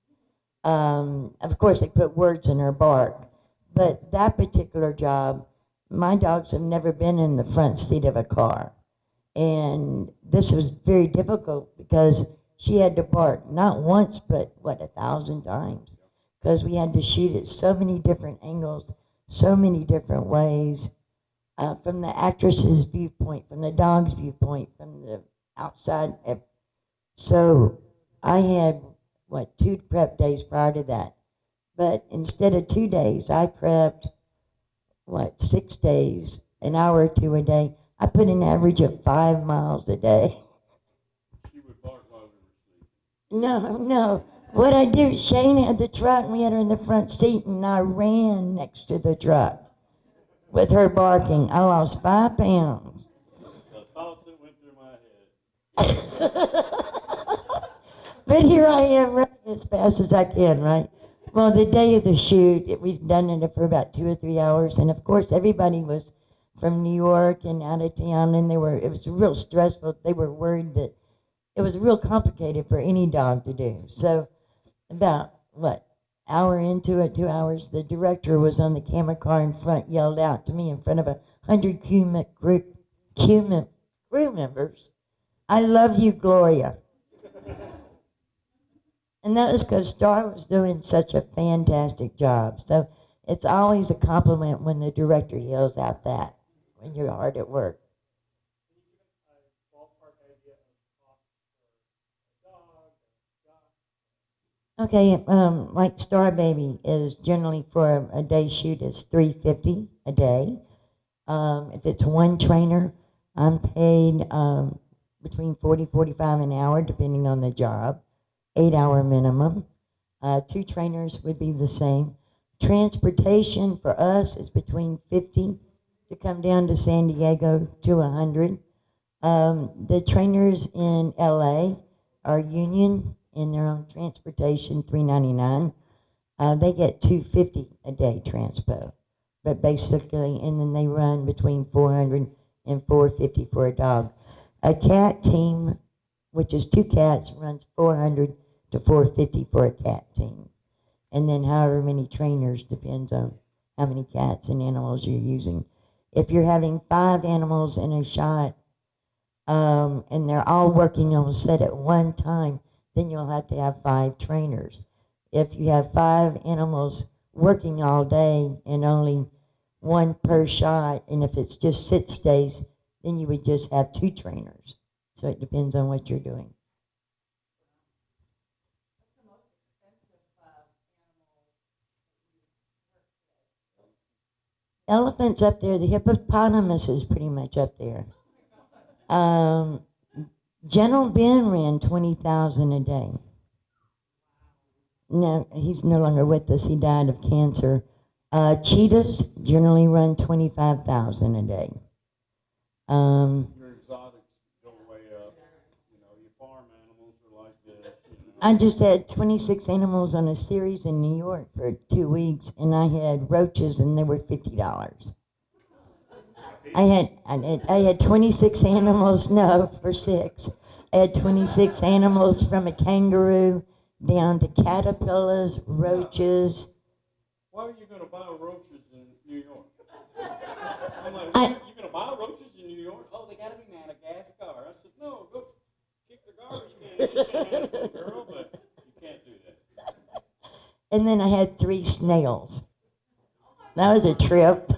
Of course, they put words in her bark. But that particular job, my dogs have never been in the front seat of a car. And this was very difficult because she had to bark not once, but 1,000 times. Because we had to shoot at so many different angles, so many different ways, from the actress's viewpoint, from the dog's viewpoint, from the outside. So I had, 2 prep days prior to that. But instead of 2 days, I prepped, 6 days, an hour or 2 a day. I put an average of 5 miles a day. She would bark while we were sleeping. No. What I do, Shane had the truck, and we had her in the front seat, and I ran next to the truck with her barking. I lost 5 pounds. The thoughts that went through my head. But here I am running as fast as I can, right? Well, the day of the shoot, we'd done it for about 2 or 3 hours, and of course everybody was from New York and out of town, and it was real stressful. They were worried that it was real complicated for any dog to do. So about, hour into it, 2 hours, the director was on the camera car in front, yelled out to me in front of 100 crew members, "I love you, Gloria." And that was because Star was doing such a fantastic job. So it's always a compliment when the director yells out that, when you're hard at work. Okay, like Star Baby is generally for a day shoot is $350 a day. If it's one trainer, I'm paid between $40-45 an hour, depending on the job. 8-hour minimum. 2 trainers would be the same. Transportation for us is between $50 to come down to San Diego to $100. The trainers in LA are union in their own transportation, $399. They get $250 a day transpo, but basically, and then they run between $400 and $450 for a dog. A cat team, which is 2 cats, runs $400 to $450 for a cat team, and then however many trainers depends on how many cats and animals you're using. If you're having 5 animals in a shot, and they're all working on set at one time, then you'll have to have 5 trainers. If you have 5 animals working all day and only 1 per shot, and if it's just sit stays, then you would just have 2 trainers. So it depends on what you're doing. Elephant's up there. The hippopotamus is pretty much up there. General Ben ran $20,000 a day. No, he's no longer with us. He died of cancer. Cheetahs generally run $25,000 a day. Your exotics go way up. You know, your farm animals are like this. You know. I just had 26 animals on a series in New York for 2 weeks, and I had roaches, and they were $50. I had 26 animals, no, for 6. I had 26 animals from a kangaroo down to caterpillars, roaches. Why are you going to buy roaches in New York? I'm like, I- you going to buy roaches in New York? Oh, they got to be Madagascar. I said, no, go kick the garbage can. It's a handful, girl, but you can't do that. And then I had 3 snails. That was a trip.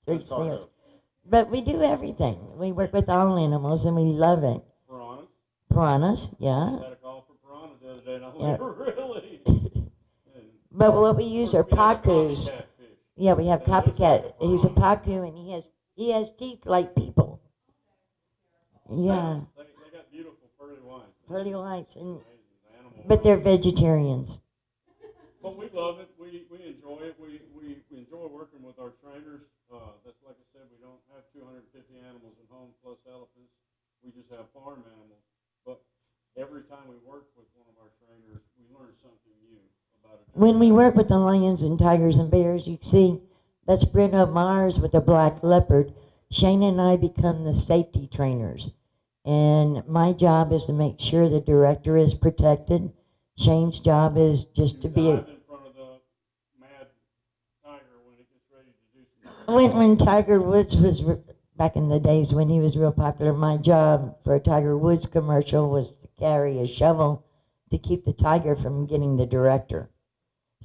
3 That's hard, snails. But we do everything. We work with all animals, and we love it. Piranhas. Piranhas, I yeah. had a call for piranha the other day, and I Yeah. went, really? And But what we use are of course, we have pacus. copycat fish. Yeah, we have And those copycat. are He's a piranhas. pacu, and he has teeth like people. Yeah, They got beautiful pearly whites. pearly whites, and Amazing animal but they're world. vegetarians. But we love it. We enjoy it. We enjoy working with our trainers. That's like I said, we don't have 250 animals at home plus elephants. We just have farm animals. But every time we work with one of our trainers, we learn something new about it. When we work with the lions and tigers and bears, you see, that's Bruno Mars with a black leopard. Shane and I become the safety trainers. And my job is to make sure the director is protected. Shane's job is just to be dive in front of the mad tiger when it gets ready to do something. when Tiger Woods was back in the days when he was real popular, my job for a Tiger Woods commercial was to carry a shovel to keep the tiger from getting the director.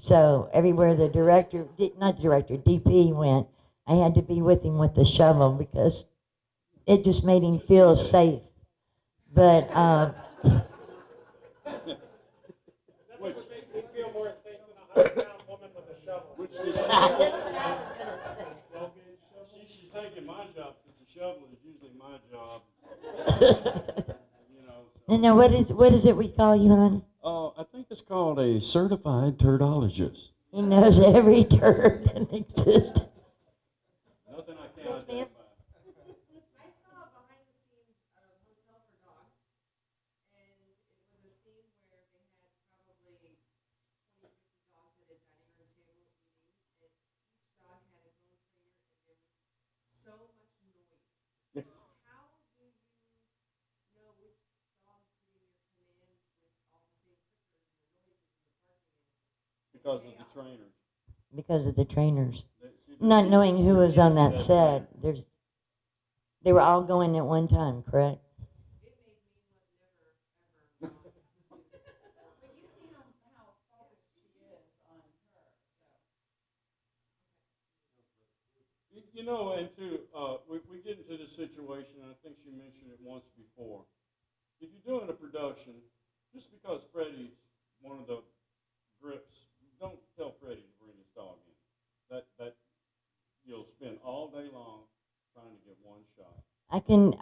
So everywhere the director, not the director, DP went, I had to be with him with the shovel because it just made him feel safe. But Which, You feel more safe than a 100-pound woman with a shovel. which the she's taking my job because the shovel is usually my job. You know. So. and now what is it we call you, hon? I think it's called a certified turdologist. He knows every turd that exists. Nothing I can't Yes, ma'am. identify. I saw behind the scenes a hotel for dogs, and it was a scene where they had probably 20, 50 dogs at a dining room table eating, and each dog had its own trainer, and there was so much noise. How do you know which dogs to be in your command with all the same clickers and the noises and the barking? Because of the trainers. Because of the trainers. See, Not knowing who was on that That's set. They were all going at one time, correct? It made me never, ever. But you see how focused she is on her, so. You know, and too, we get into this situation, and I think she mentioned it once before. If you're doing a production, just because Freddie's one of the grips, don't tell Freddie to bring his dog in. That you'll spend all day long trying to get one shot. I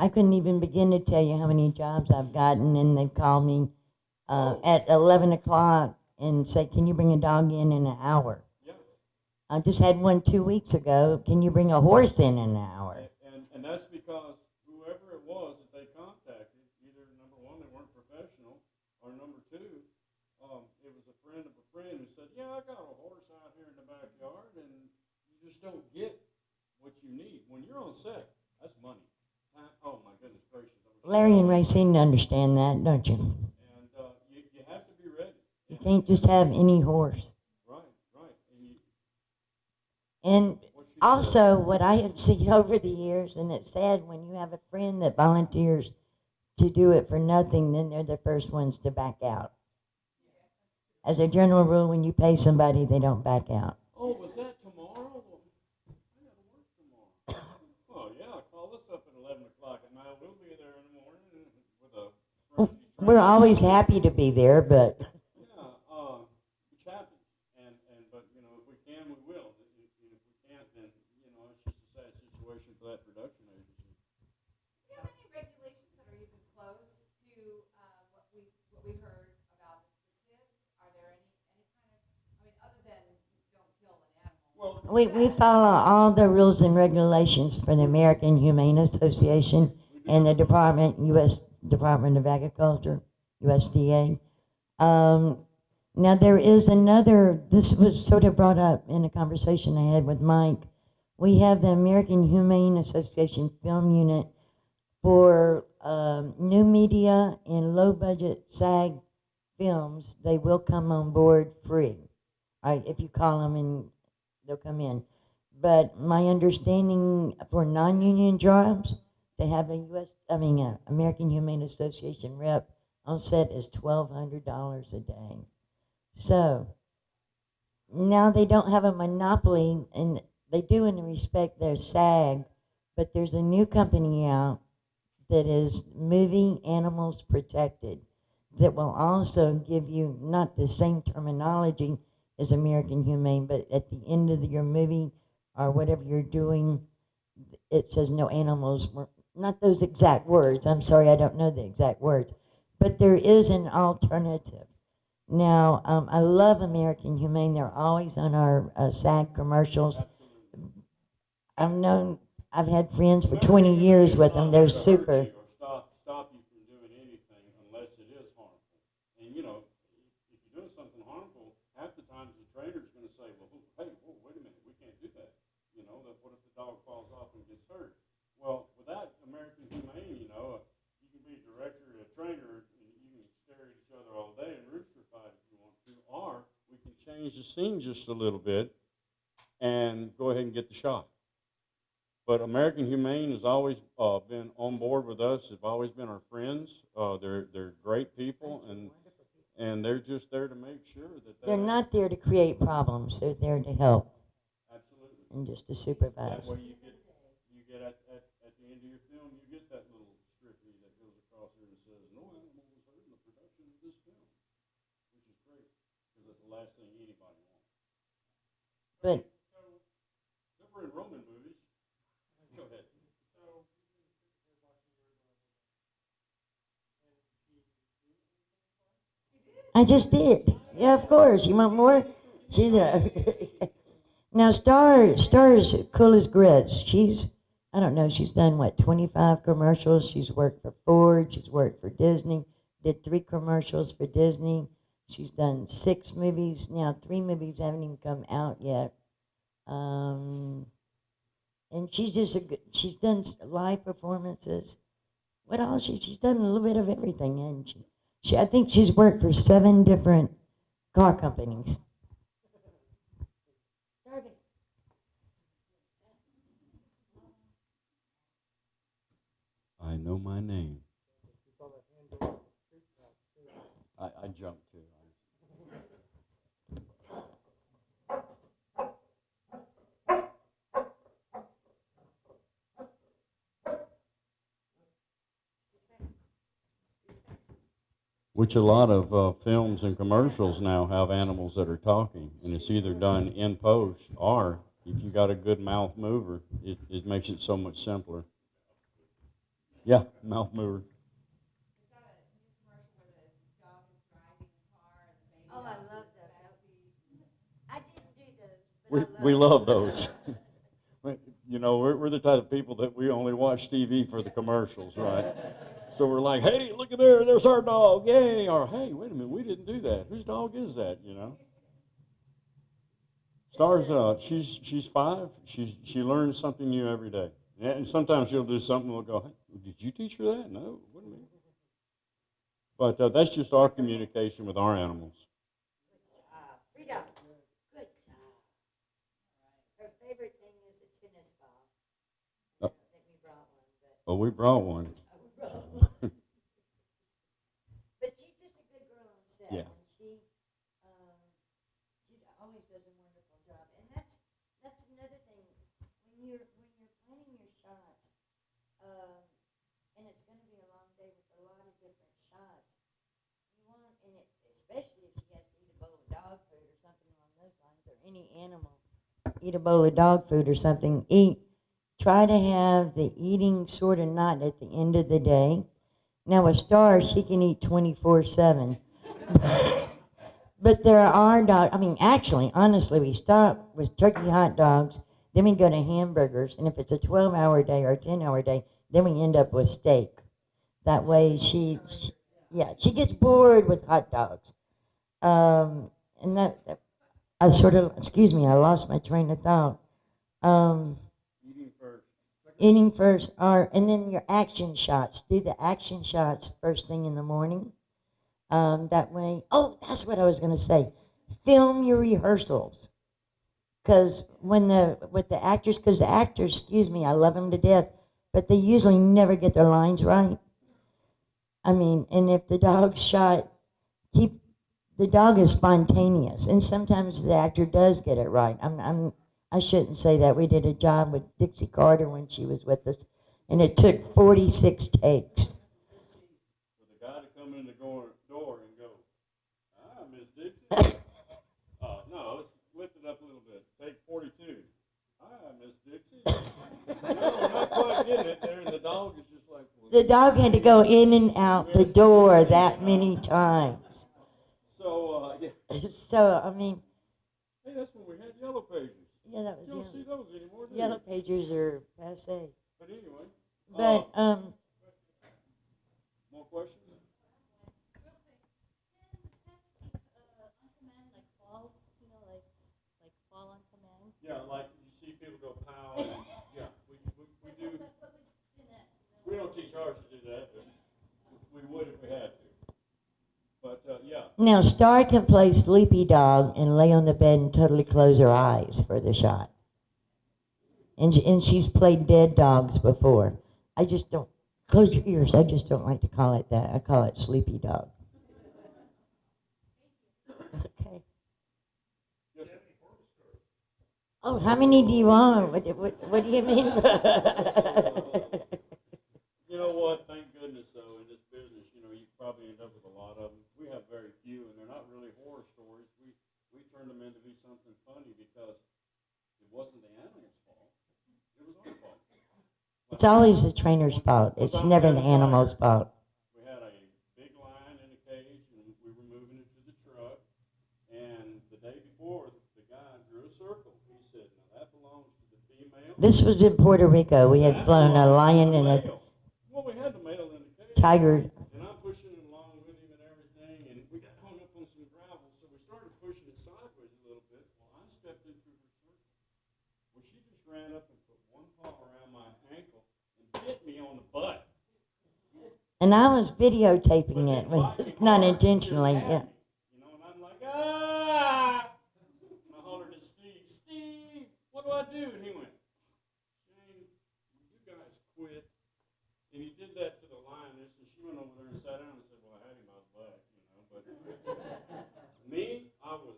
couldn't even begin to tell you how many jobs I've gotten, and they've called me at 11 o'clock and say, "Can you bring a dog in an hour?" Yeah. I just had one 2 weeks ago. Can you bring a horse in an hour? And that's because whoever it was that they contacted, either number one, they weren't professional, or number two, it was a friend of a friend who said, yeah, I got a horse out here in the backyard, and you just don't get what you need. When you're on set, that's money. Oh my goodness gracious. Larry and Ray seem to understand that, don't you? And you have to be ready. You can't just have any horse. Right. And What she also, what I have seen over the years, and it's sad when you have a friend that volunteers to do it for nothing, then they're the first ones to back out. As a general rule, when you pay somebody, they don't back out. Oh, was that tomorrow? Well, I gotta work tomorrow. Oh yeah, call us up at 11 o'clock at night. We'll be there in the morning with a fresh We're always happy to be there, but Yeah, which happens, but you know, if we can, we will. If we can't, then you know, it's just a sad situation for that production agency. Do you have any regulations that are even close to what we heard about the kids? Are there any kind of, I mean, other than don't kill an animal? Well, we follow all the rules and regulations for the American Humane Association and the U.S. Department of Agriculture, USDA. Now there is another, this was sort of brought up in a conversation I had with Mike. We have the American Humane Association Film Unit for new media and low budget SAG films. They will come on board free. If you call them and they'll come in. But my understanding for non-union jobs, to have a American Humane Association rep on set is $1,200 a day. So now they don't have a monopoly, and they do in respect their SAG, but there's a new company out that is Movie Animals Protected that will also give you not the same terminology as American Humane, but at the end of your movie or whatever you're doing, it says no animals were, not those exact words. I'm sorry, I don't know the exact words, but there is an alternative. Now, I love American Humane. They're always on our SAG commercials. I've had friends for 20 years with them. They're super. Stop you from doing anything unless it is harmful. And you know, if you're doing something harmful, half the times the trainer's going to say, well, hey, whoa, wait a minute, we can't do that. You know, what if the dog falls off and gets hurt? Well, with that American Humane, you know, you can be a director and a trainer, and you can stare at each other all day and rooster fight if you want to, or we can change the scene just a little bit and go ahead and get the shot. But American Humane has always been on board with us. They've always been our friends. They're great people, and they're just there to make sure that They're not there to create problems. They're there to help. Absolutely. And just to supervise. That way you get at the end of your film, you get that little stripy that goes across here and says, no animal was hurt in the production of this film, which is great, because that's the last thing anybody wants. But Except for in Roman movies. Go ahead. I just did. Yeah, of course. You want more? She's now Star is cool as grits. I don't know, she's done what, 25 commercials. She's worked for Ford. She's worked for Disney. Did 3 commercials for Disney. She's done 6 movies. Now 3 movies haven't even come out yet. And she's she's done live performances. What else? She's done a little bit of everything, and I think she's worked for 7 different car companies. I know my name. I jumped too. Which a lot of films and commercials now have animals that are talking, and it's either done in post or if you got a good mouth mover, it makes it so much simpler. Yeah, mouth mover. Oh, I love that. I didn't do those. We love those. You know, we're the type of people that we only watch TV for the commercials, right? So we're like, hey, look at there's our dog, yay! Or hey, wait a minute, we didn't do that. Whose dog is that? You know. Star's she's 5. She learns something new every day, and sometimes she'll do something. We'll go, hey, did you teach her that? No, what do you mean? But that's just our communication with our animals. Frida, good job. Her favorite thing is a tennis ball. I think we brought one. Oh, we brought one. But she's just a good girl on set. Yeah. And she always does a wonderful job. And that's another thing. When you're planning your shots, and it's going to be a long day with a lot of different shots, you want, especially if she has to eat a bowl of dog food or something along those lines, or any animal eat a bowl of dog food or something, try to have the eating sort of not at the end of the day. Now, a Star, she can eat 24/7. But there are dogs, actually, honestly, we stop with turkey hot dogs, then we go to hamburgers, and if it's a 12-hour day or a 10-hour day, then we end up with steak. That way she gets bored with hot dogs. And that I sort of, excuse me, I lost my train of thought. Um, Eating first. Eating first, or and then your action shots. Do the action shots first thing in the morning. That way. Oh, that's what I was going to say. Film your rehearsals, because with the actors, because the actors, excuse me, I love them to death, but they usually never get their lines right. I mean, and if the dog's shot, keep the dog is spontaneous, and sometimes the actor does get it right. I shouldn't say that. We did a job with Dixie Carter when she was with us, and it took 46 takes. For the guy to come in the door and go, "Ah, Miss Dixie." No, let's lift it up a little bit. Take 42. "Ah, Miss Dixie." No, we're not quite getting it there, and the dog is just like. Well, The dog had to go in and out the door that many times. So, yeah. So, I mean, Hey, that's when we had yellow pages. yeah, that was You don't see those anymore, do you? Yellow pages are passe. But anyway. But, More questions? Yeah, like you see people go pow, and yeah, we do. We don't teach ours to do that, but we would if we had to. But yeah. now Star can play sleepy dog and lay on the bed and totally close her eyes for the shot. And she's played dead dogs before. I just don't, close your ears, I just don't like to call it that. I call it sleepy dog. Okay. Oh, how many do you want? What do you mean? You know what? Thank goodness, though, in this business, you probably end up with a lot of them. We have very few, and they're not really horror stories. We turn them into be something funny because it wasn't the animal's fault. It was our fault. It's always the trainer's fault. It's never the animal's fault. We had a big lion in a cage, and we were moving it to the truck. And the day before, the guy drew a circle. He said, "Now that belongs to the female." This was in Puerto Rico. We had flown a lion and a Well, we had the male in the cage. tiger. And I'm pushing it along with him and everything, and we got hung up on some gravel, so we started pushing it sideways a little bit. Well, I stepped into her circle. Well, she just ran up and put one paw around my ankle and bit me on the butt. And I was videotaping it, not intentionally. Yeah. And I'm like, "Ah!" And I hollered at Steve, "Steve, what do I do?" And he went, "Shane, you guys quit." And he did that to the lioness, and she went over there and sat down and said, "Well, I had him by the butt, But me, I was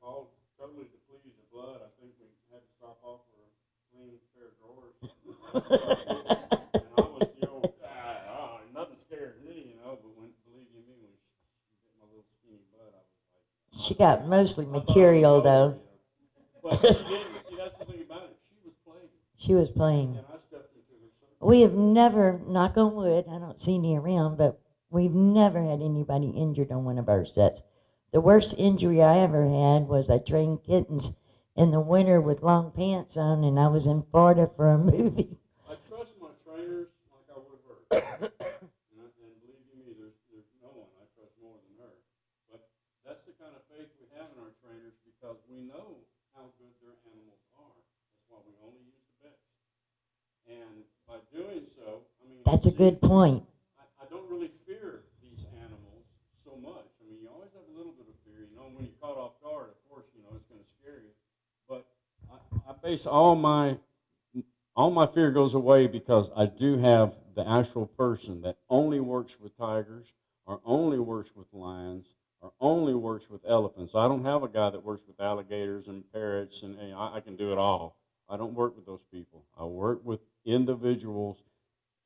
all totally depleted of blood. I think we had to stop off for a clean pair of drawers. And I was the old guy. Nothing scares me, But believe you me, when she hit my little skinny butt, I was like. She got mostly material, though. But she didn't. See, that's the thing about it. She was playing. She was playing. And I stepped into her circle. We have never, knock on wood, I don't see any around, but we've never had anybody injured on one of our sets. The worst injury I ever had was I trained kittens in the winter with long pants on, and I was in Florida for a movie. I trust my trainers like I would her. And believe you me, there's no one I trust more than her. But that's the kind of faith we have in our trainers because we know how good their animals are. That's why we only use the best. And by doing so, That's a good point. I don't really fear these animals so much. You always have a little bit of fear. When you're caught off guard, of course, it's going to scare you. But I base all my fear goes away because I do have the actual person that only works with tigers or only works with lions or only works with elephants. I don't have a guy that works with alligators and parrots, and I can do it all. I don't work with those people. I work with individuals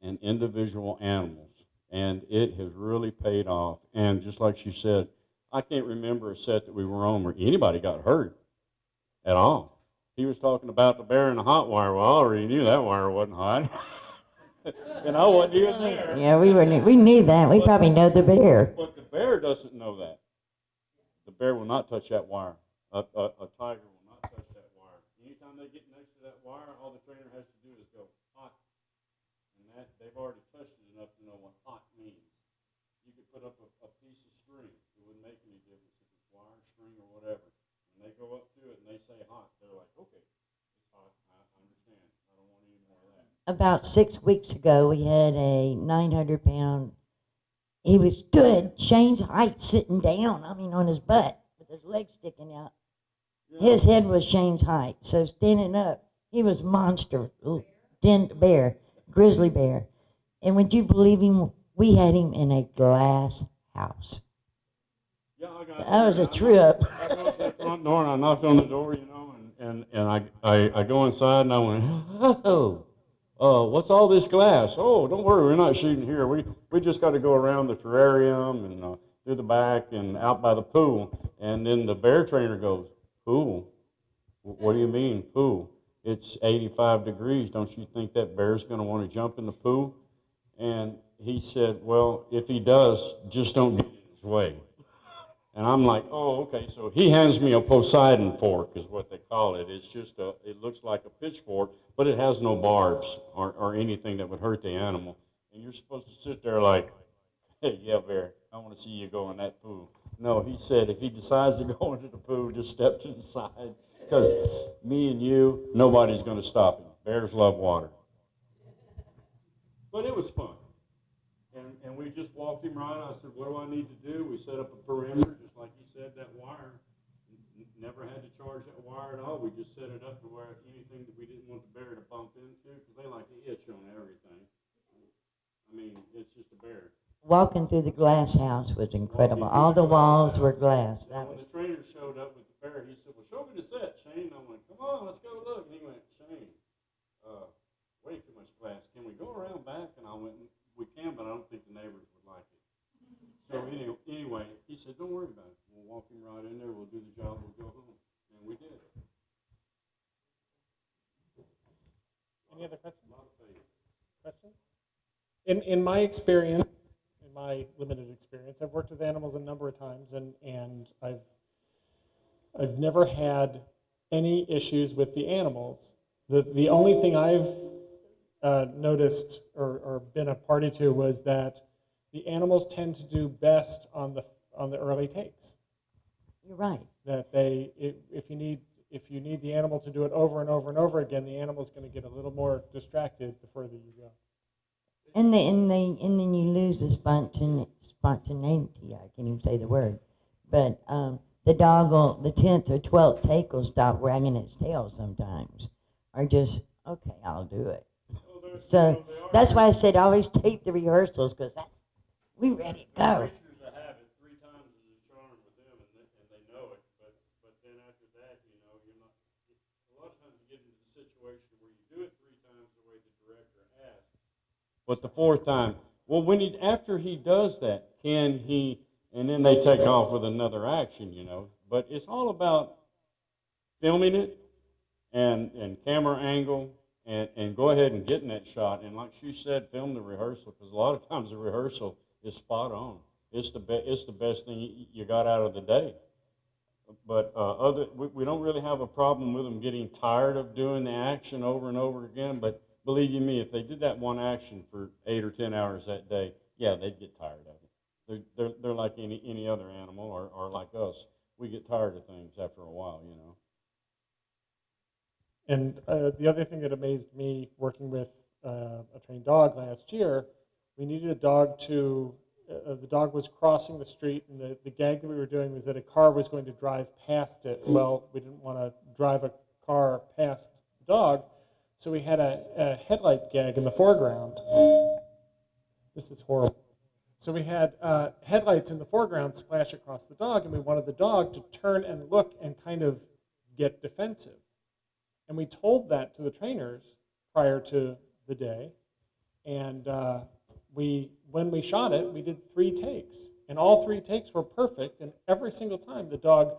and individual animals, and it has really paid off. And just like she said, I can't remember a set that we were on where anybody got hurt at all. He was talking about the bear and the hot wire. Well, I already knew that wire wasn't hot. And I wasn't even there. Yeah, we knew that. We probably know the bear. But the bear doesn't know that. The bear will not touch that wire. A tiger will not touch that wire. Anytime they get next to that wire, all the trainer has to do is go, hot. And that they've already touched it enough to know what hot means. You could put up a piece of string it wouldn't make any difference if it's wire, string, or whatever. When they go up to it and they say hot, they're like, okay, it's hot. I understand. I don't want any more of that. About 6 weeks ago, we had a 900-pound. He was stood Shane's height, sitting down. I mean, on his butt with his legs sticking out. His head was Shane's height, so standing up, he was monster, bear, grizzly bear. And would you believe him? We had him in a glass house. Yeah, I got That was a trip. I go up to the front door and I knocked on the door, you know, and I go inside and I went, oh, what's all this glass? Oh, don't worry, we're not shooting here. We just got to go around the terrarium and through the back and out by the pool. And then the bear trainer goes, pool? What do you mean, pool? It's 85 degrees. Don't you think that bear's going to want to jump in the pool? And he said, well, if he does, just don't get in his way. And I'm like, oh, okay. So he hands me a Poseidon fork, is what they call it. It's just it looks like a pitchfork, but it has no barbs or anything that would hurt the animal. And you're supposed to sit there like, hey, yeah, bear, I want to see you go in that pool. No, he said if he decides to go into the pool, just step to the side, because me and you, nobody's going to stop him. Bears love water. But it was fun. And we just walked him right. I said, what do I need to do? We set up a perimeter, just like he said, that wire. Never had to charge that wire at all. We just set it up to where anything that we didn't want the bear to bump into, because they like to itch on everything. I mean, it's just a bear. Walking through the glass house was incredible. All the walls were glass. Now, when the trainer showed up with the bear, he said, well, show me the set, Shane. I went, come on, let's go look. And he went, Shane, way too much glass. Can we go around back? And I went, we can, but I don't think the neighbors would like it. So anyway, he said, don't worry about it. We'll walk him right in there. We'll do the job. We'll go home. And we did. Any other questions? Questions? In my experience, in my limited experience, I've worked with animals a number of times, and I've never had any issues with the animals. The only thing I've noticed or been a party to was that the animals tend to do best on the early takes. You're right. That if you need the animal to do it over and over and over again, the animal's going to get a little more distracted the further you go. And then you lose the spontaneity. I can't even say the word. But the dog will, the 10th or 12th take will stop wagging its tail sometimes, or just, okay, I'll do it. So that's why I said always tape the rehearsals, because we ready to go. Creatures that have it 3 times is a charm with them, and they know it. But then after that, you know, you're not. A lot of times you get into the situation where you do it 3 times the way the director asked. But the 4th time, well, after he does that, can he? And then they take off with another action, you know. But it's all about filming it and camera angle. And go ahead and get in that shot. And like she said, film the rehearsal, because a lot of times the rehearsal is spot on. It's the best thing you got out of the day. But we don't really have a problem with them getting tired of doing the action over and over again. But believe you me, if they did that one action for 8 or 10 hours that day, yeah, they'd get tired of it. They're like any other animal, or like us. We get tired of things after a while, you know. And the other thing that amazed me working with a trained dog last year, we needed a dog to, the dog was crossing the street, and the gag that we were doing was that a car was going to drive past it. Well, we didn't want to drive a car past the dog, so we had a headlight gag in the foreground. This is horrible. So we had headlights in the foreground splash across the dog, and we wanted the dog to turn and look and kind of get defensive. And we told that to the trainers prior to the day. And when we shot it, we did 3 takes. And all 3 takes were perfect. And every single time the dog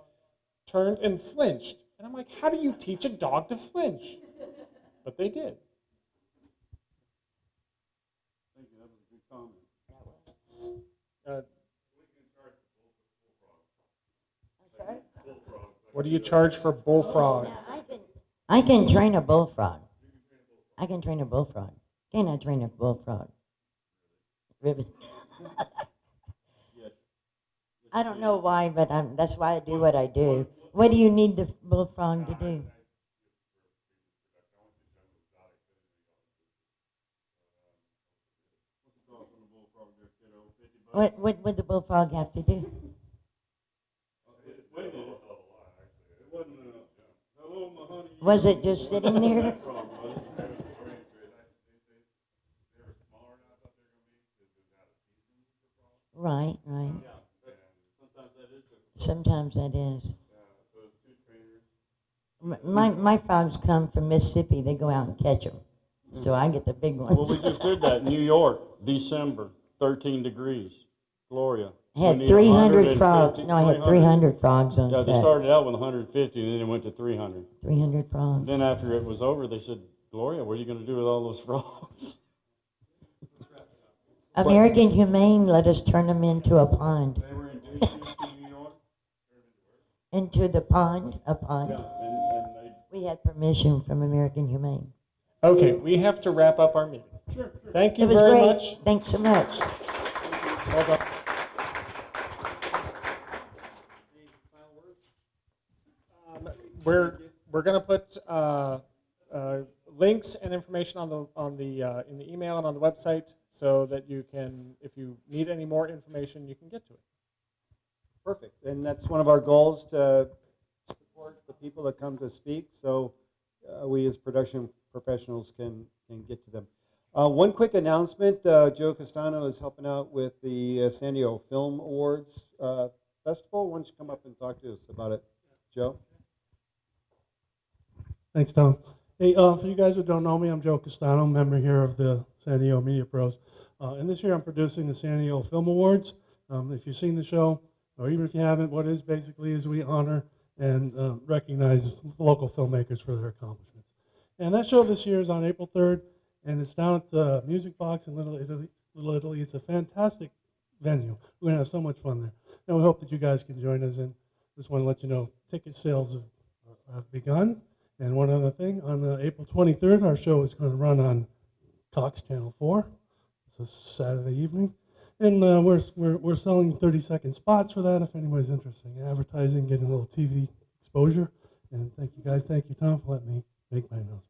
turned and flinched. And I'm like, how do you teach a dog to flinch? But they did. Thank you. That was a good comment. I'm sorry? What do you charge for bullfrogs? I can train a bullfrog. I can train a bullfrog. Can I train a bullfrog? Ribbon. I don't know why, but that's why I do what I do. What do you need the bullfrog to do? What would the bullfrog have to do? Was it just sitting there? Right, right. Sometimes that is. My frogs come from Mississippi. They go out and catch them. So I get the big ones. Well, we just did that. New York, December, 13 degrees. Gloria. I had 300 frogs. No, I had 300 frogs on Yeah, set. they started out with 150 and then it went to 300. 300 frogs. Then after it was over, they said, Gloria, what are you going to do with all those frogs? American Humane let us turn them into a pond. They were induced to New York? Into the pond, a pond. Yeah, and they... We had permission from American Humane. Okay, we have to wrap up our meeting. Sure. Thank you It was very great. much. Thanks so much. Well done. We're going to put links and information on the in the email and on the website so that you can, if you need any more information, you can get to it. Perfect. And that's one of our goals, to support the people that come to speak, so we as production professionals can get to them. One quick announcement, Joe Castano is helping out with the San Diego Film Awards Festival. Why don't you come up and talk to us about it, Joe? Thanks, Tom. Hey, for you guys who don't know me, I'm Joe Castano, member here of the SDMediaPros. And this year I'm producing the San Diego Film Awards. If you've seen the show, or even if you haven't, what it is basically is we honor and recognize local filmmakers for their accomplishments. And that show this year is on April 3rd, and it's down at the Music Box in Little Italy. It's a fantastic venue. We're going to have so much fun there. And we hope that you guys can join us. And just want to let you know, ticket sales have begun. And one other thing, on April 23rd, our show is going to run on Cox Channel 4. It's a Saturday evening. And we're selling 30-second spots for that if anybody's interested in advertising, getting a little TV exposure. And thank you guys. Thank you, Tom, for letting me make my announcement.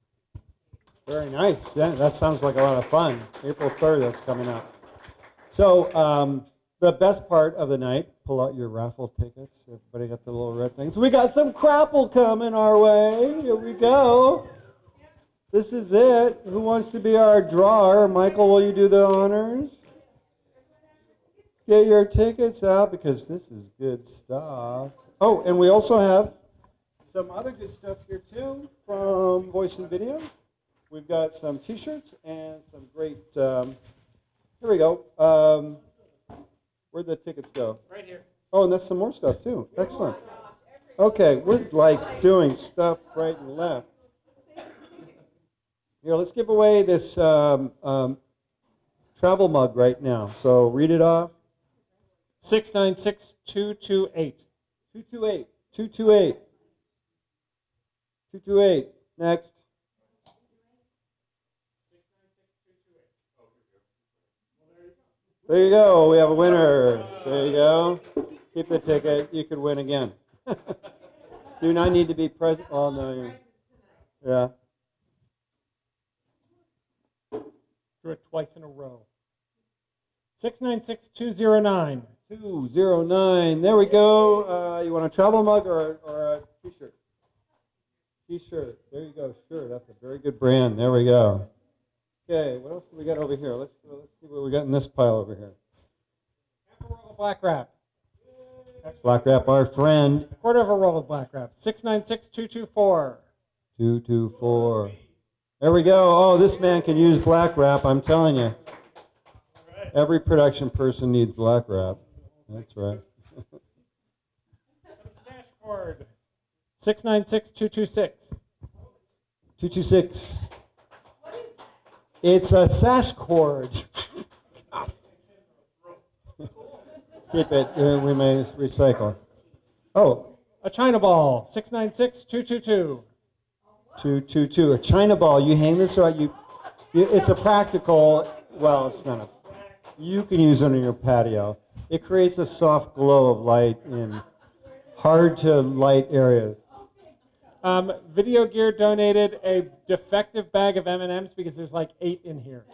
Very nice. Yeah, that sounds like a lot of fun. April 3rd, that's coming up. So the best part of the night, pull out your raffle tickets. Everybody got the little red things. We got some crapple coming our way. Here we go. This is it. Who wants to be our drawer? Michael, will you do the honors? Get your tickets out because this is good stuff. Oh, and we also have some other good stuff here too from Voice and Video. We've got some T-shirts and some great, here we go. Where'd the tickets go? Right here. Oh, and that's some more stuff too. Excellent. Okay, we're like doing stuff right and left. Here, let's give away this travel mug right now. So read it off. 696-228. 228. 228. 228. Next. There you go. We have a winner. There you go. Keep the ticket. You could win again. Do not need to be present. Oh, no. Yeah. Drew it twice in a row. 696-209. 209. There we go. You want a travel mug or a T-shirt? T-shirt. There you go. Sure. That's a very good brand. There we go. Okay. What else do we got over here? Let's see what we got in this pile over here. Half a roll of black wrap. Black wrap, our friend. A quarter of a roll of black wrap. 696-224. 224. There we go. Oh, this man can use black wrap. I'm telling you. Every production person needs black wrap. That's right. Sash cord. 696-226. 226. It's a sash cord. Keep it. We may recycle. Oh. A China ball. 696-222. 222. A China ball. You hang this right. It's a practical. Well, it's not a. You can use it on your patio. It creates a soft glow of light in hard to light areas. Video Gear donated a defective bag of M&Ms because there's like 8 in here.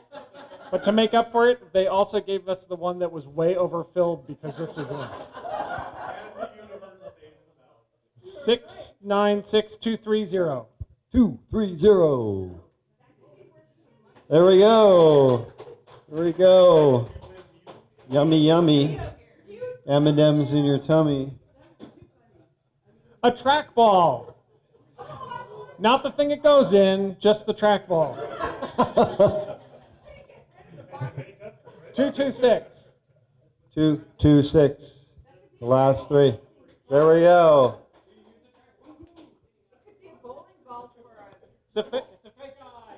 But to make up for it, they also gave us the one that was way overfilled because this was in. 696230. 230. There we go. There we go. Yummy, yummy. M&Ms in your tummy. A trackball. Not the thing it goes in, just the trackball. 226. 226. The last 3. There we go. It's a fake eye.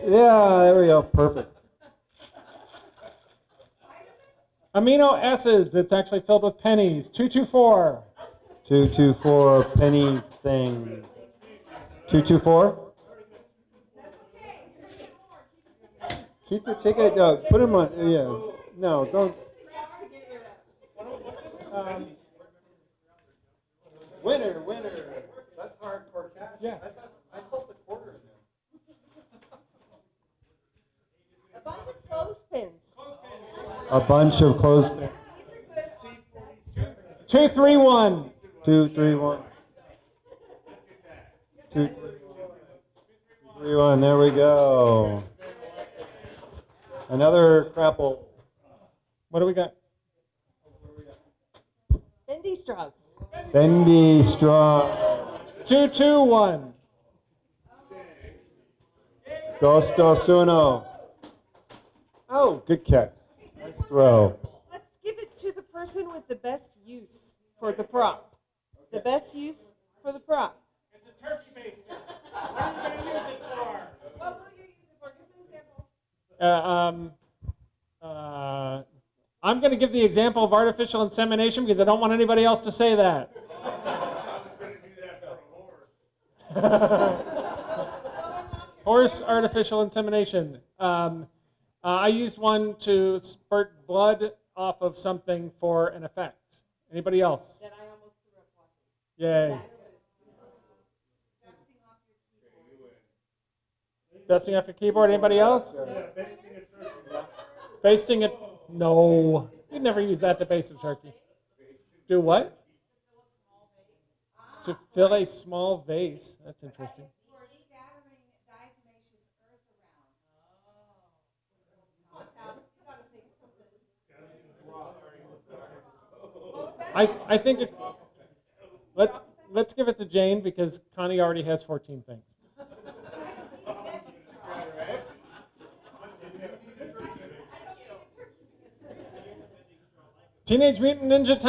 Yeah, there we go. Perfect. Amino acids. It's actually filled with pennies. 224. 224 penny thing. 224? Keep your ticket. Put them on. Yeah. No, don't. Winner. That's hardcore cash. Yeah. I felt the quarter in there. A bunch of clothespins. A bunch of clothespins. 231. 231. 231. There we go. Another crapple. What do we got? Bendy straws. Bendy straw. 221. Dos uno. Oh, good catch. Nice throw. Let's give it to the person with the best use for the prop. The best use for the prop. It's a turkey baster. What are you going to use it for? What will you use it for? Give me an example. I'm going to give the example of artificial insemination because I don't want anybody else to say that. Horse artificial insemination. I used one to spurt blood off of something for an effect. Anybody else? That I almost threw up watching. Yay. Dusting off your keyboard. Anybody else? Basting it. No. You'd never use that to baste a turkey. Do what? To fill a small vase. That's interesting. I think if, let's give it to Jane because Connie already has 14 things. Teenage Mutant Ninja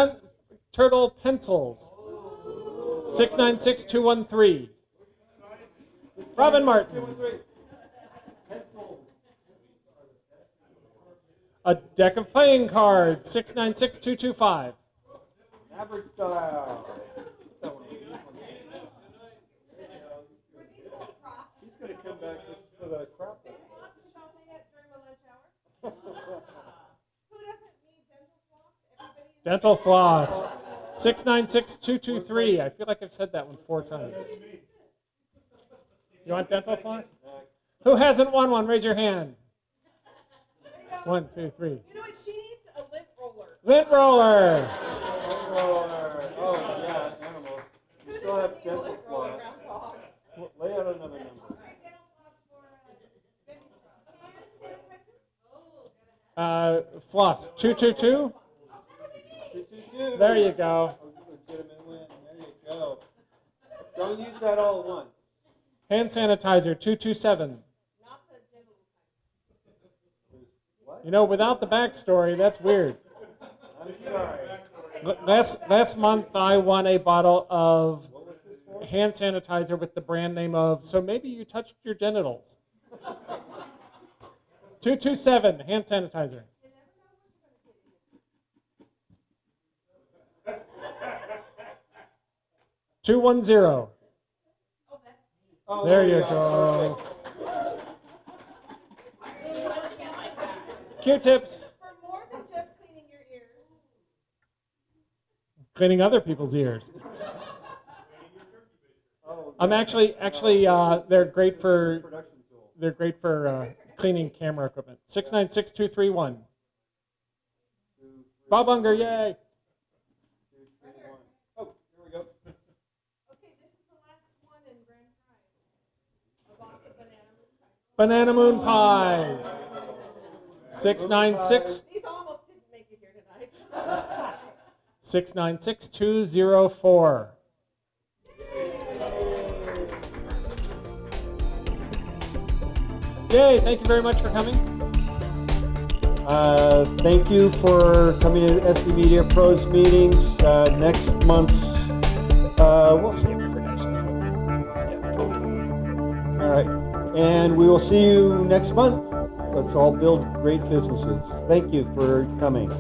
Turtle pencils. 696213. Robin Martin. A deck of playing cards. 696225. Average style. He's going to come back just for the crap. Dental floss. 696223. I feel like I've said that one 4 times. You want dental floss? Who hasn't won one? Raise your hand. 1, 2, 3. You know what? She needs a lint roller. Lint roller. Oh, yeah, animals. You still have dental floss. Lay out another number. Floss. 222. 222. There you go. Legitimate win. There you go. Don't use that all at once. Hand sanitizer. 227. You know, without the backstory, that's weird. I'm sorry. Last month, I won a bottle of hand sanitizer with the brand name of So Maybe You Touched Your Genitals. 227, hand sanitizer. $210. Oh, There you go. Q-tips. For more than just cleaning your ears, cleaning other people's ears. I'm actually they're great for cleaning camera equipment. 696-231. Bob Unger, yay! Oh, here we go. Okay, this is the last one in grand prize. A box of banana moon pies. Banana moon pies. 696. These almost didn't make it here tonight. 696-204. Yay, thank you very much for coming. Thank you for coming to SD Media Pros meetings. Next month's, we'll save it for next week. All right. And we will see you next month. Let's all build great businesses. Thank you for coming.